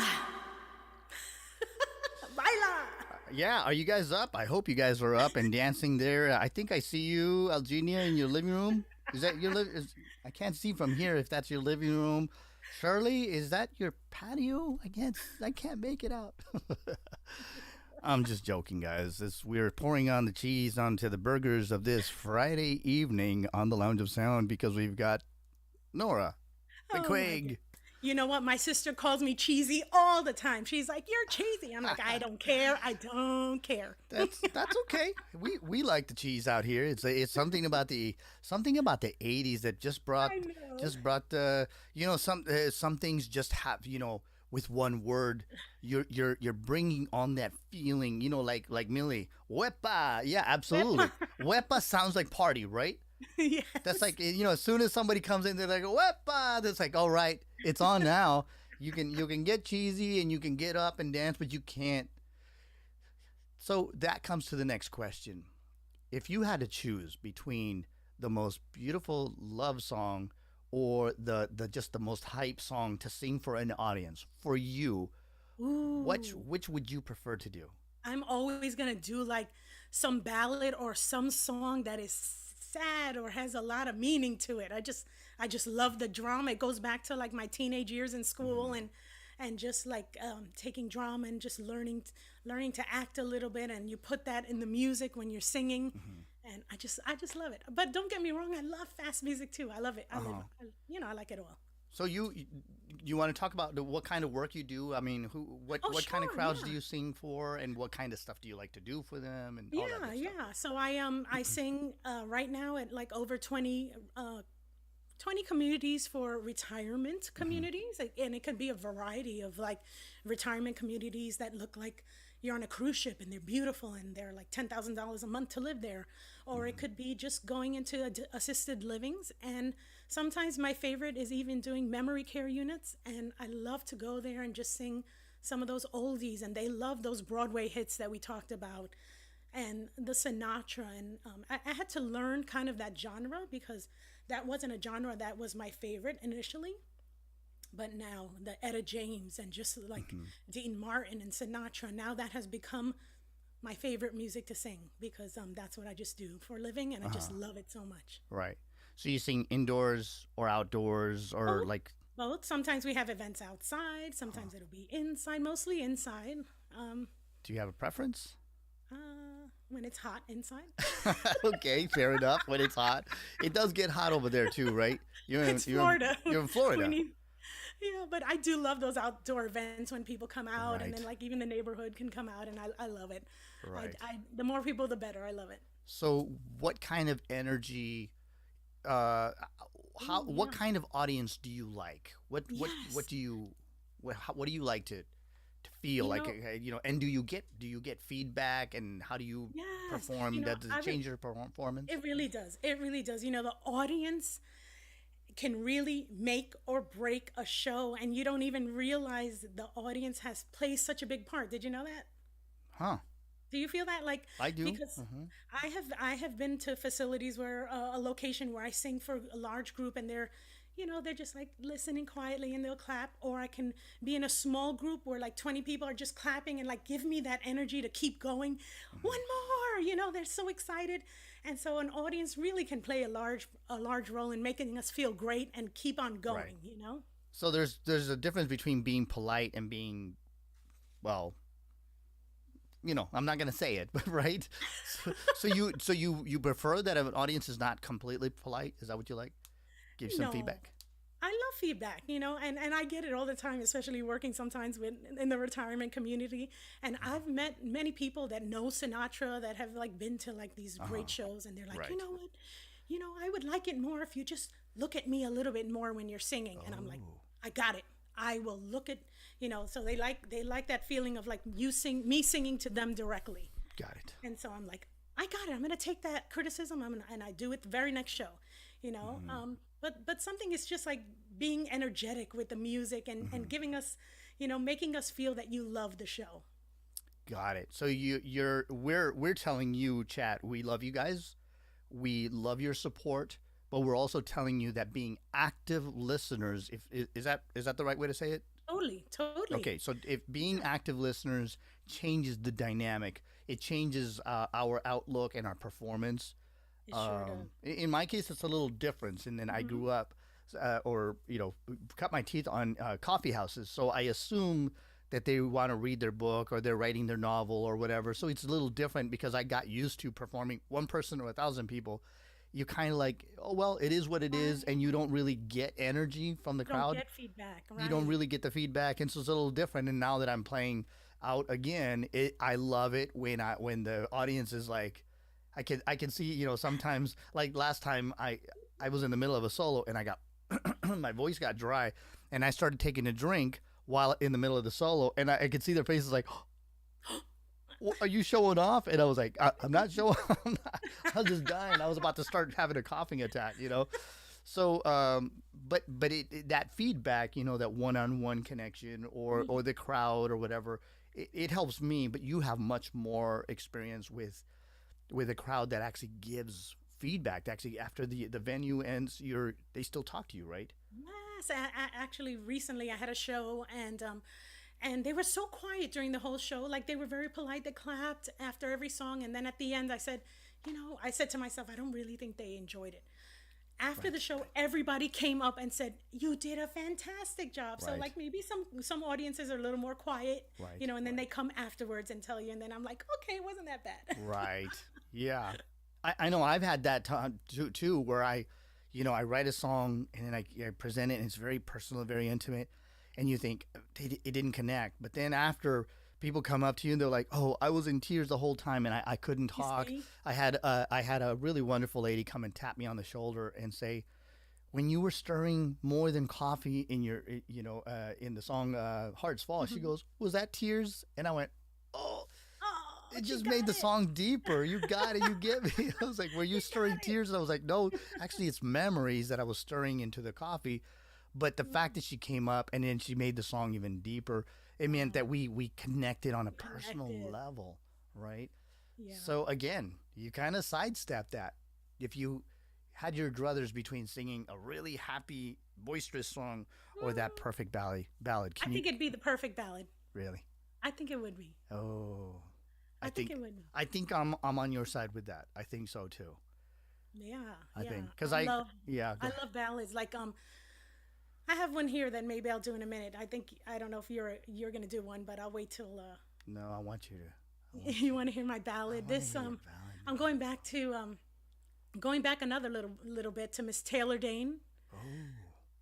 baila. Yeah, are you guys up? I hope you guys are up and dancing there. I think I see you, Algenia, in your living room. Is that your I can't see from here if that's your living room. Shirley, is that your patio? I can't make it out. I'm just joking, guys. We're pouring on the cheese onto the burgers of this Friday evening on the Lounge of Sound because we've got Nora Oh my God. McQuagge. You know what? My sister calls me cheesy all the time. She's like, "You're cheesy." I'm like, "I don't care. I don't care." That's okay. We like the cheese out here. It's something about the '80s that I know. just brought the some things just have with one word you're bringing on that feeling like Millie Wepa, yeah, absolutely. Wepa sounds like party, right? That's Yes. like as soon as somebody comes in, they're like Wepa. That's like, all right, it's on now. You can get cheesy and you can get up and dance, but you can't. So that comes to the next question. If you had to choose between the most beautiful love song or the just the most hype song to sing for an audience, for you, Ooh. which would you prefer to do? I'm always gonna do like some ballad or some song that is sad or has a lot of meaning to it. I just love the drama. It goes back to like my teenage years in school and just like taking drama and just learning to act a little bit, and you put that in the music when you're singing, and I just love it. But don't get me wrong, I love fast music too. I love it. Uh-huh. I like it all. So you want to talk about what kind of work you do? I mean, Oh, what kind of sure, crowds do yeah. you sing for, and what kind of stuff do you like to do for them, and all that Yeah, good stuff? yeah. So I sing right now at like over 20 communities for retirement communities, and it could be a variety of like retirement communities that look like you're on a cruise ship and they're beautiful and they're like $10,000 a month to live there, or it could be just going into assisted livings, and sometimes my favorite is even doing memory care units, and I love to go there and just sing some of those oldies, and they love those Broadway hits that we talked about and the Sinatra. And I had to learn kind of that genre because that wasn't a genre that was my favorite initially. But now the Etta James and just like Dean Martin and Sinatra, now that has become my favorite music to sing because that's what I just do for a living, and I just love it so much. Right. So you sing indoors or outdoors or Both, like? both. Sometimes we have events outside. Sometimes it'll be inside, mostly inside. Um, Do you have a preference? when it's hot inside. Okay, fair enough. When it's hot, it does get hot over there too, right? It's Florida. You're in We Florida, need, yeah, but I do love those outdoor events when people come out, and right? then like even the neighborhood can come out, and I love it. Right. The more people, the better. I love it. So, what kind of energy? Uh, Oh what yeah. kind of audience do you like? What Yes. do you what do you like to feel You like? know, And do you get feedback? And how do you yes. perform? Does it I change your performance? it really does. It really does. The audience can really make or break a show, and you don't even realize the audience has plays such a big part. Did you know that? Huh? Do you feel that like I do. because I have been to facilities where a location where I sing for a large group, and they're just like listening quietly and they'll clap, or I can be in a small group where like 20 people are just clapping and like give me that energy to keep going. One more, they're so excited. And so an audience really can play a large role in making us feel great and keep on Right. going. So there's a difference between being polite and being, well, I'm not gonna say it, but right. So you prefer that an audience is not completely polite? Is that what you like? Give some No, feedback. I love feedback, and I get it all the time, especially working sometimes with in the retirement community. And I've met many people that know Sinatra that have like been to like these great shows, and they're like, you Right. know what, I would like it more if you just look at me a little bit more when you're singing. And I'm like, Oh, I got it. I will look at, so they like that feeling of like me singing to them directly. got it. And so I'm like, I got it. I'm gonna take that criticism. And I do it the very next show, you know. But something is just like being energetic with the music and giving us, making us feel that you love the show. Got it. So we're telling you, chat, we love you guys. We love your support, but we're also telling you that being active listeners, if is that the right way to say it? Totally, totally. Okay, so if being active listeners changes the dynamic, it changes our outlook and our performance. It sure does. In my case, it's a little different. And then I grew up, or cut my teeth on coffee houses. So I assume that they want to read their book or they're writing their novel or whatever. So it's a little different because I got used to performing one person or 1,000 people. You kind of like, oh well, it is what it is, and you don't really get energy from the Don't crowd. get feedback, You don't right? really get the feedback, and so it's a little different. And now that I'm playing out again, I love it when the audience is like, I can see, sometimes, like last time I was in the middle of a solo and I got my voice got dry, and I started taking a drink while in the middle of the solo, and I could see their faces like, are you showing off? And I was like, I'm not showing. I'm not, I was just dying. I was about to start having a coughing attack. So, but that feedback, that one-on-one connection, or the crowd or whatever, it helps me. But you have much more experience with a crowd that actually gives feedback. Actually, after the venue ends, they still talk to you, right? Yes, actually, recently I had a show, and they were so quiet during the whole show. Like they were very polite. They clapped after every song, and then at the end, I said to myself, I don't really think they enjoyed it. After the Right. show, everybody came up and said, "You did a fantastic job." So Right. like maybe some audiences are a little more quiet, Right. and then they come afterwards and tell you, and then I'm like, okay, it wasn't that bad. Right. Yeah. I know I've had that time too, where I write a song and then I present it and it's very personal, very intimate, and you think it didn't connect. But then after people come up to you and they're like, "Oh, I was in tears the whole time and I couldn't You talk." see? I had a really wonderful lady come and tap me on the shoulder and say, "When you were stirring more than coffee in your, in the song Hearts Fall," she goes, "Was that tears?" And I went, "Oh, Oh, it you just made got the it. song deeper. You got it. You get me." I was like, "Were you You stirring got it. tears?" And I was like, "No, actually, it's memories that I was stirring into the coffee." But the fact that she came up and then she made the song even deeper, it meant that we connected on a personal Connected. level, right? Yeah. So again, you kind of sidestep that. If you had your druthers between singing a really happy, boisterous song or that perfect ballad, I can you think it'd be the perfect ballad. really? I think it would be. Oh, I think it would be. I think I'm on your side with that. I think so too. Yeah, I yeah. think because I love yeah, go I ahead. love ballads. Like I have one here that maybe I'll do in a minute. I don't know if you're gonna do one, but I'll wait till No, I want you to. I want you want to hear my I ballad. want to This hear your ballad. I'm going back another little bit to Miss Taylor Dane. Oh,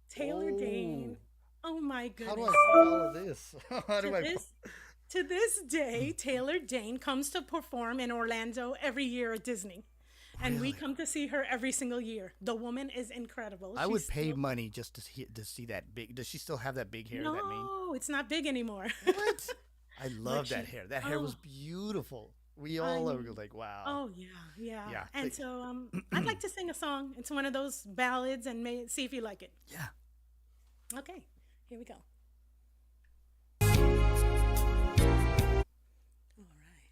Taylor Dane. Oh my how do goodness. I follow this? How To do I? this to this day, Taylor Dane comes to perform in Orlando every year at Disney. And we Really? come to see her every single year. The woman is incredible. I She's would pay still- money just to see that big. Does she still have that big hair? That mane? No, it's not big anymore. What? I love that she- hair. That hair was oh. beautiful. We I all are mean, like, wow. Oh yeah, yeah. Yeah, And so I'd like to sing a song. It's one of those ballads, and see if you like it. Yeah. Okay, here we go. All right.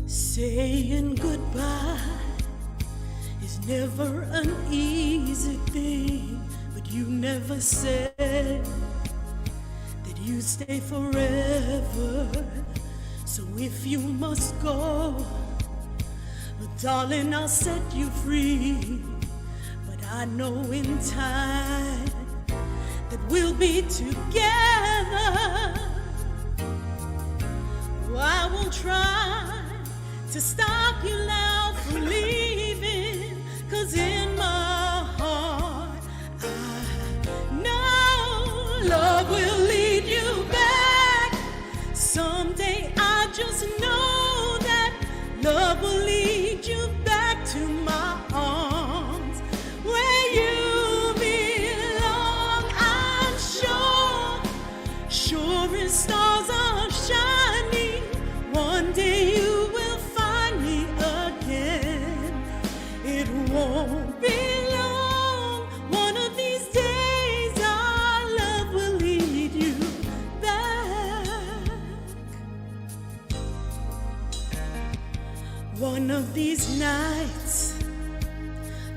Saying goodbye is never an easy thing, but you never said that you stay forever. So if you must go, darling, I'll set you free. But I know in time that we'll be together. Oh, I won't try to stop you now from leaving, 'cause in my heart I know love will lead you back. Someday I just know that love will lead you back to my arms where you belong. I'm sure, sure as stars are shining, one day you will find me again. It won't be long. One of these days our love will lead you back. One of these nights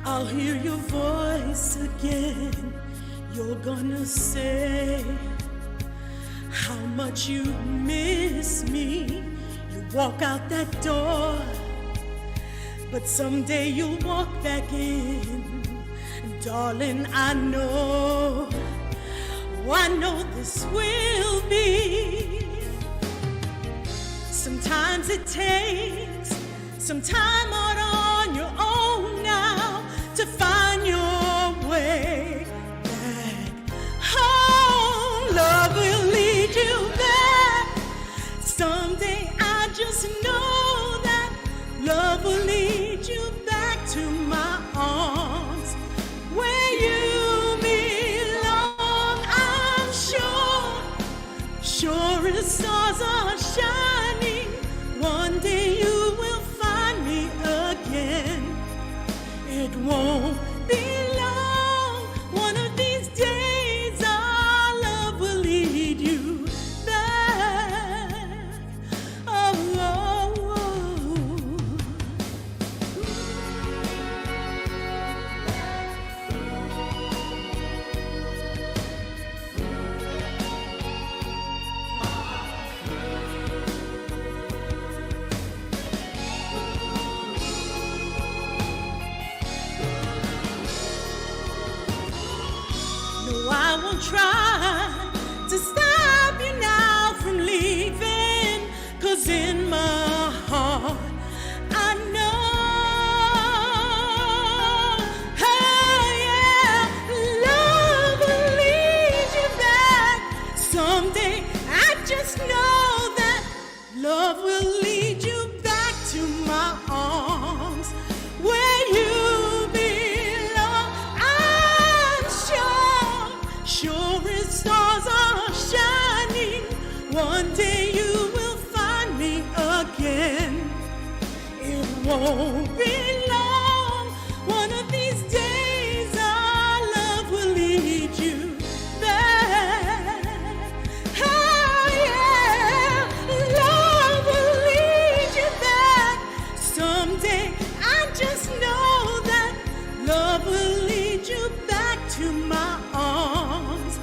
I'll hear your voice again. You're gonna say how much you miss me. You walk out that door, but someday you'll walk back in. And darling, I know this will be. Sometimes it takes some time out on your own now to find your way back home. Love will lead you back. Someday I just know that love will lead you back to my arms where you belong. I'm sure, sure as stars are shining, one day you will find me again. It won't be long. One of these days our love will lead you back. Oh, oh, no, I won't try to stop you now from leaving, 'cause in my heart I know, oh yeah, love will lead you back. Someday I just know that love will lead you back to my arms where you belong. I'm sure, sure as stars are shining, one day you will find me again. It won't be long. One of these days our love will lead you back. Oh yeah, love will lead you back. Someday I just know that love will lead you back to my arms.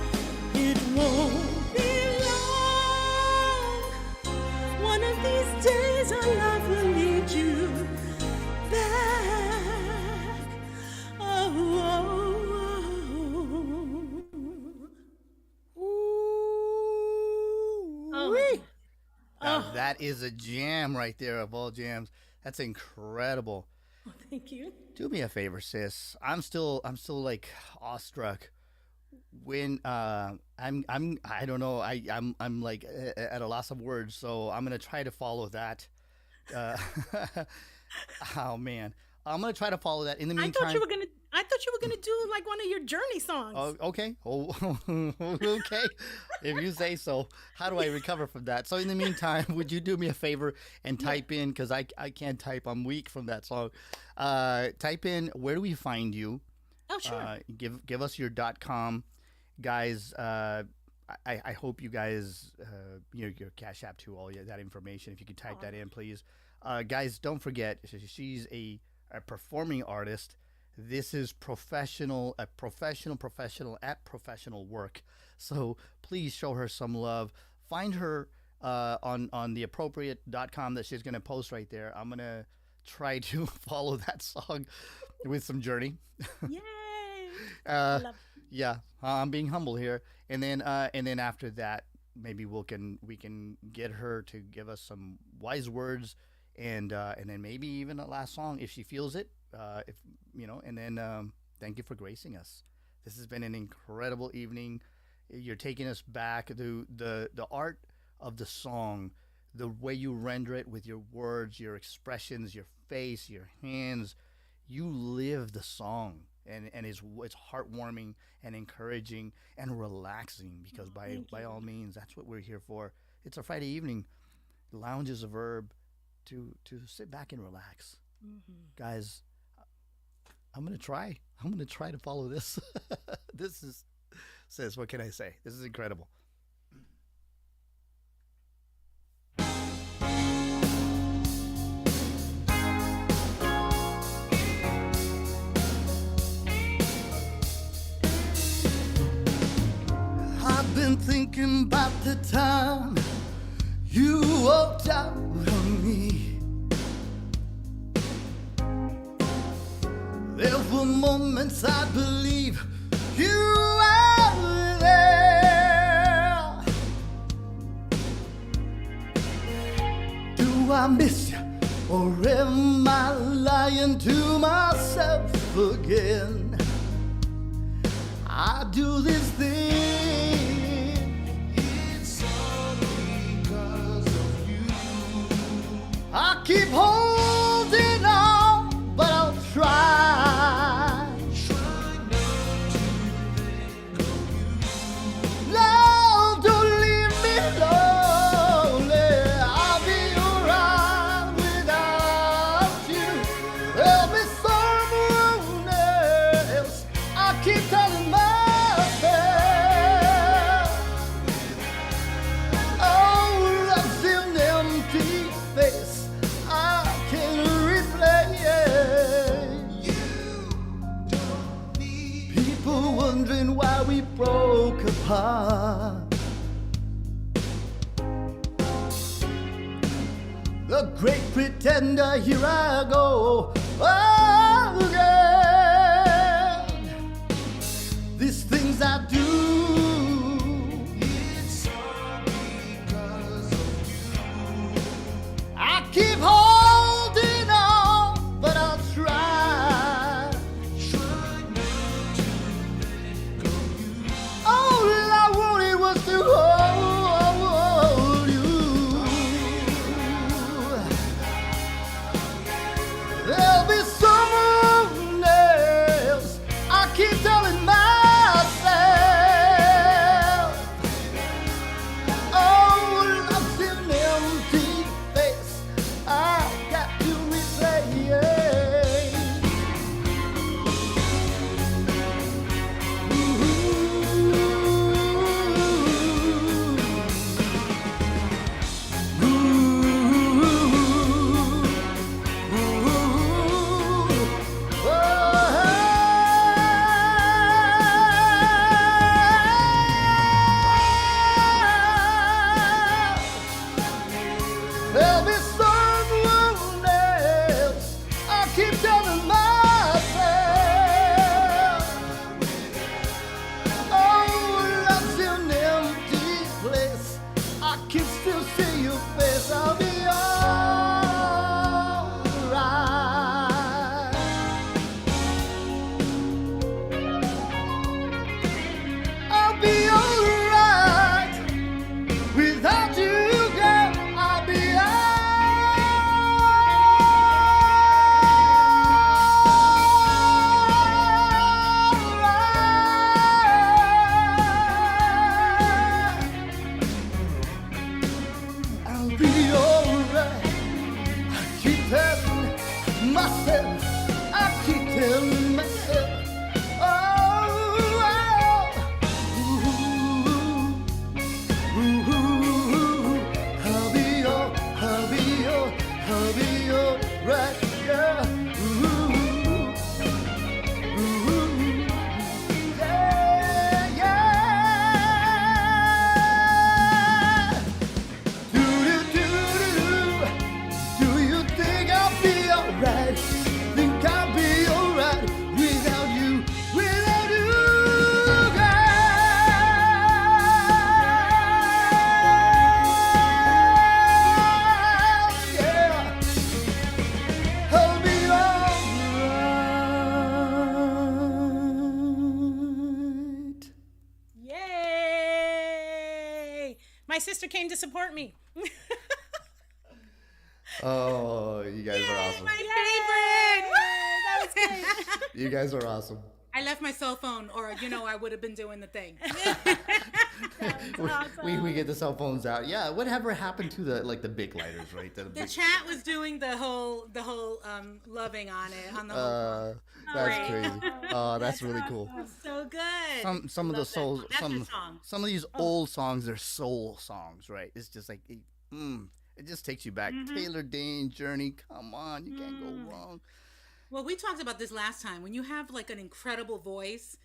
It won't be long. One of these days our love will lead you back. Oh, oh, oh. Oh, Woo-wee. Now oh, that is a jam right there of all jams. That's incredible. thank you. Do me a favor, sis. I'm still like awestruck when I don't know. I'm like at a loss of words, so I'm gonna try to follow that. Uh, oh man, I'm gonna try to follow that. In the meantime, I thought you were gonna do like one of your Journey songs. oh, okay. Oh, okay. If you say so. How do I recover from that? So in the meantime, would you do me a favor and type in, because I can't type. I'm weak from that song. Type in, where do we find you? Oh, sure. Give us your .com, guys. I hope you guys your Cash App too, all that information. If you could type that in, please. Guys, don't forget, she's a performing artist This is professional at professional work. So please show her some love. Find her on the appropriate.com that she's going to post right there. I'm going to try to follow that song with some Journey. Yay! uh, Love. yeah, I'm being humble here. And then after that, maybe we can get her to give us some wise words, and then maybe even a last song if she feels it. If you know, and then thank you for gracing us. This has been an incredible evening. You're taking us back to the art of the song, the way you render it with your words, your expressions, your face, your hands. You live the song, and it's heartwarming and encouraging and relaxing, because by all means, that's what we're here for. It's a Friday evening. The lounge is a verb to sit back and relax. Guys, I'm gonna try. I'm gonna try to follow this. This is, sis, what can I say? This is incredible. I've been thinking about the time you walked out on me. There were moments I believe you were there. Do I miss you, or am I lying to myself again? I do this thing, it's all because of you. I keep holding on, but I'll try. No, don't leave me lonely. I'll be alright without you. There'll be someone else. I keep telling myself, oh, love's an empty face I can replay. People wondering why we broke apart. The great pretender, here I go again. These things I do, it's all because of you. I keep holding on, but I'll try. All I wanted was to hold you. There'll be someone else. I keep telling myself, oh, love's an empty face I got to replay. There'll be someone else. I keep telling myself, oh, love's an empty place. I can still see your face. I'll be alright. I'll be alright without you, girl. I'll be alright. I'll be alright. I keep telling myself, I keep telling myself, oh, I'll be alright, yeah. my sister came to support me. Oh, you guys are awesome. My favorite. That was great. You guys are awesome. I left my cell phone, or I would have been doing the thing. We get the cell phones out. Yeah, whatever happened to the big lighters, right? The Big, chat was doing the whole loving on it on the whole. that's crazy. Oh, that's really cool. So good. Some of the souls, That's your song. some of these old songs, they're soul songs, right? It's just like, it just takes you back. Taylor Dane, Journey, come on, you can't go wrong. Well, we talked about this last time. When you have like an incredible voice,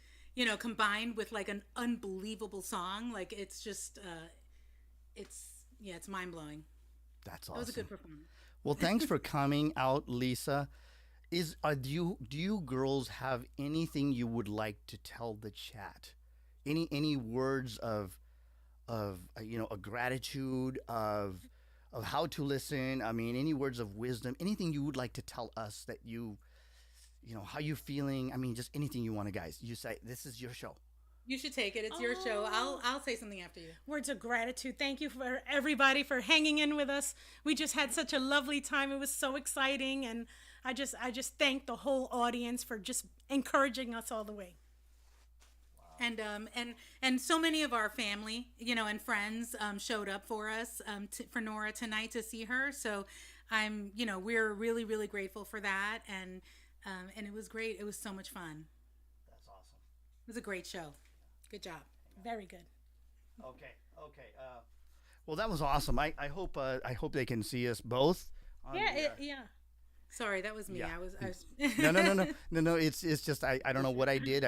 combined with like an unbelievable song, like it's just, it's mind blowing. That's awesome. That was a good performance. Well, thanks for coming out, Lisa. Do you girls have anything you would like to tell the chat? Any words of a gratitude of how to listen? I mean, any words of wisdom? Anything you would like to tell us that how you feeling? I mean, just anything you want to, guys. You say this is your show. You should take it. It's your show. I'll say something after you. Words of gratitude. Thank you for everybody for hanging in with us. We just had such a lovely time. It was so exciting, and I just thank the whole audience for just encouraging us all the way. And so many of our family, and friends showed up for us for Nora tonight to see her. So we're really, really grateful for that. And it was great. It was so much fun. That's awesome. It was a great show. Good job. Very good. Okay. Well, that was awesome. I hope they can see us both. Yeah. Sorry, that was me. Yeah. I was No. It's just I don't know what I did.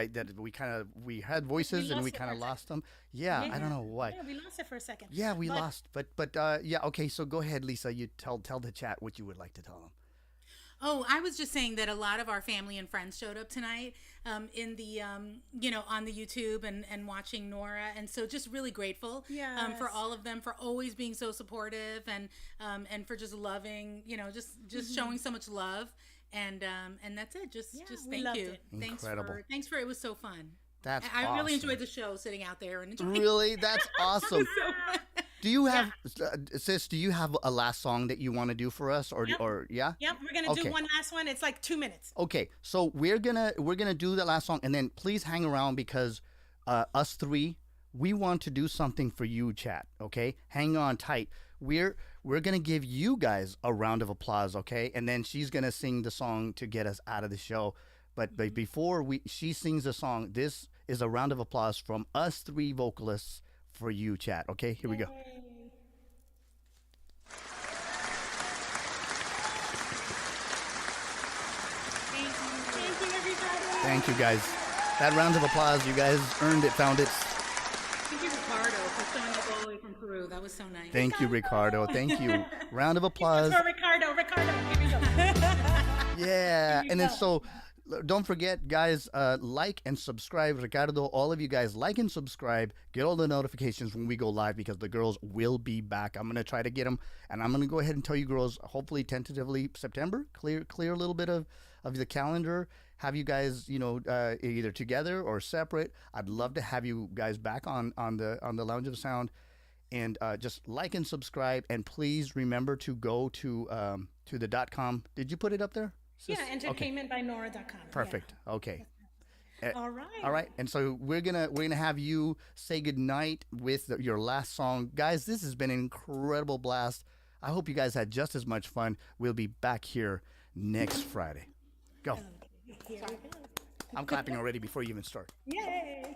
We had voices and we kind of lost them. Yeah, I don't know why. Yeah, we lost it for a second. Yeah, we lost. But yeah. Okay, so go ahead, Lisa. You tell the chat what you would like to tell them. Oh, I was just saying that a lot of our family and friends showed up tonight in the, on the YouTube and watching Nora. And so just really grateful for all of them, for always being so supportive and for just loving, just showing so much love. And that's it. Just thank you. It. Incredible. Thanks for it was so fun. That's I awesome. really enjoyed the show, sitting out there and enjoying. Really? That's awesome. Do you have, sis? Do you have a last song that you want to do for us, or yeah? Yep, we're gonna do one last one. It's like 2 minutes. Okay, so we're gonna do the last song, and then please hang around because us three, we want to do something for you, chat. Okay, hang on tight. We're gonna give you guys a round of applause, okay? And then she's gonna sing the song to get us out of the show. But before she sings the song, this is a round of applause from us three vocalists for you, chat. Okay, here we go. Thank you, everybody. Thank you, guys. That round of applause, you guys earned it, found it. Thank you, Ricardo, for showing up all the way from Peru. That was so nice. Thank you, Ricardo. Thank you. Round of applause. For Ricardo, here we go. Yeah, and then so don't forget, guys, like and subscribe. Ricardo, all of you guys, like and subscribe. Get all the notifications when we go live because the girls will be back. I'm going to try to get them, and I'm going to go ahead and tell you girls, hopefully tentatively September, clear a little bit of the calendar. Have you guys, either together or separate. I'd love to have you guys back on the Lounge of Sound, and just like and subscribe. And please remember to go to the .com. Did you put it up there? Yeah, entertainmentbynora.com. Perfect. Yeah. Okay. All right. All right. And so we're gonna have you say goodnight with your last song, guys. This has been an incredible blast. I hope you guys had just as much fun. We'll be back here next Friday. Go. Here we go. I'm clapping already before you even start. Yay.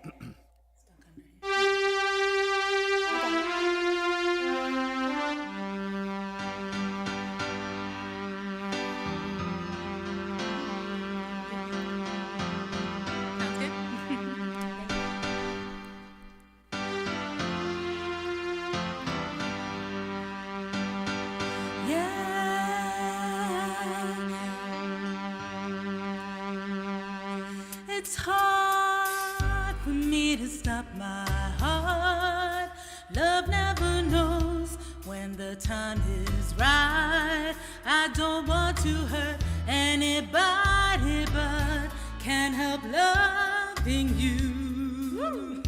It's hard for me to stop my heart. Love never knows when the time is right. I don't want to hurt anybody, but can't help loving you.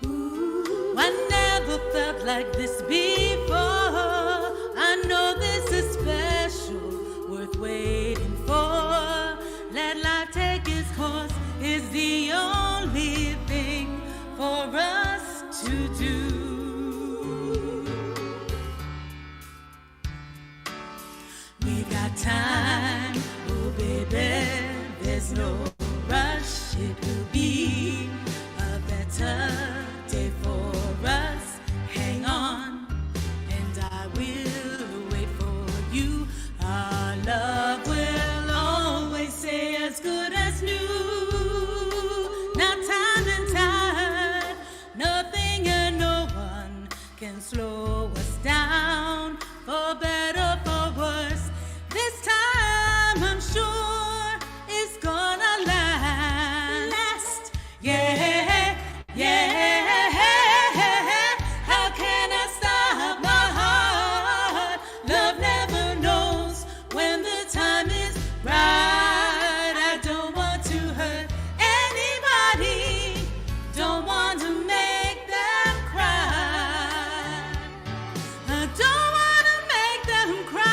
Ooh. When felt like this before. I know this is special, worth waiting for. Let life take its course is the only thing for us to do. We got time, oh baby, there's no rush. It will be a better day for us. Hang on, and I will wait for you. Our love will always stay as good as new. Now time and tide, nothing and no one can slow us down. For better, for worse, this time I'm sure it's gonna last. Yeah, yeah. How can I stop my heart? Love never knows when the time is right. I don't want to hurt anybody, don't want to make them cry. I don't want to make them cry.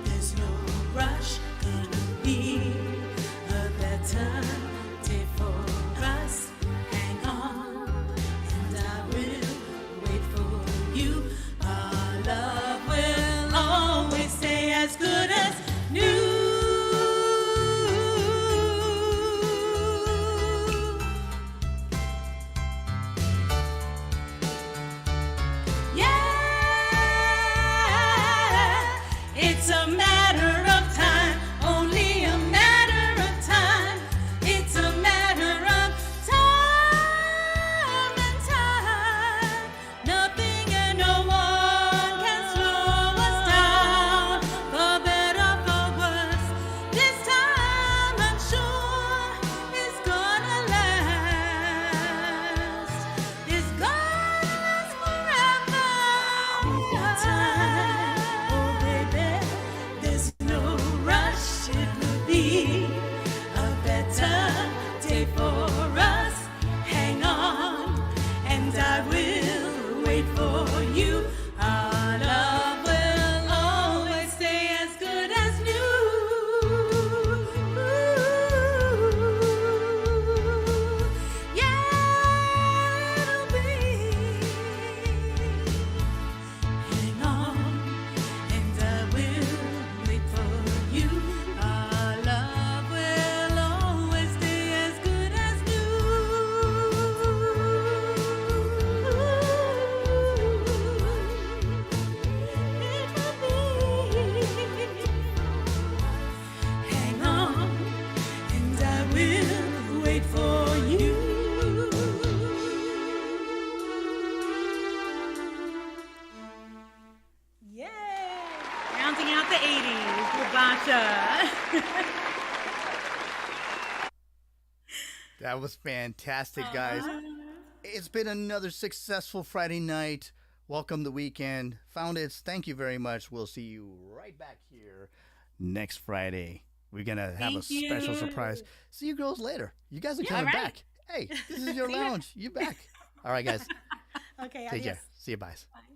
There's no rush, gonna be a better day for us. Hang on, and I will wait for you. Our love will always stay as good as new. Yeah, it's a matter of time, only a matter of time. It's a matter of time and time. Nothing and no one can slow us down. For better, for worse, this time I'm sure it's gonna last. It's gonna last forever. We got time, oh baby, there's no rush. It will be a better day for us. Hang on, and I will wait for you. Our love will always stay as good as new. Yeah, it'll be. Hang on, and I will wait for you. Our love will always stay as good as new. It will be. Hang on, and I will wait for you. Yay! Rounding out the 80s, Labancha. That was fantastic, guys. It's been another successful Friday night. Welcome the weekend. Founders, thank you very much. We'll see you right back here next Friday. We're going to have a Thank special you. surprise. See you girls later. You guys are coming all right. back. Hey, this is your lounge. You back. All right, guys. Okay, Take adios. care. See you. Bye. Bye.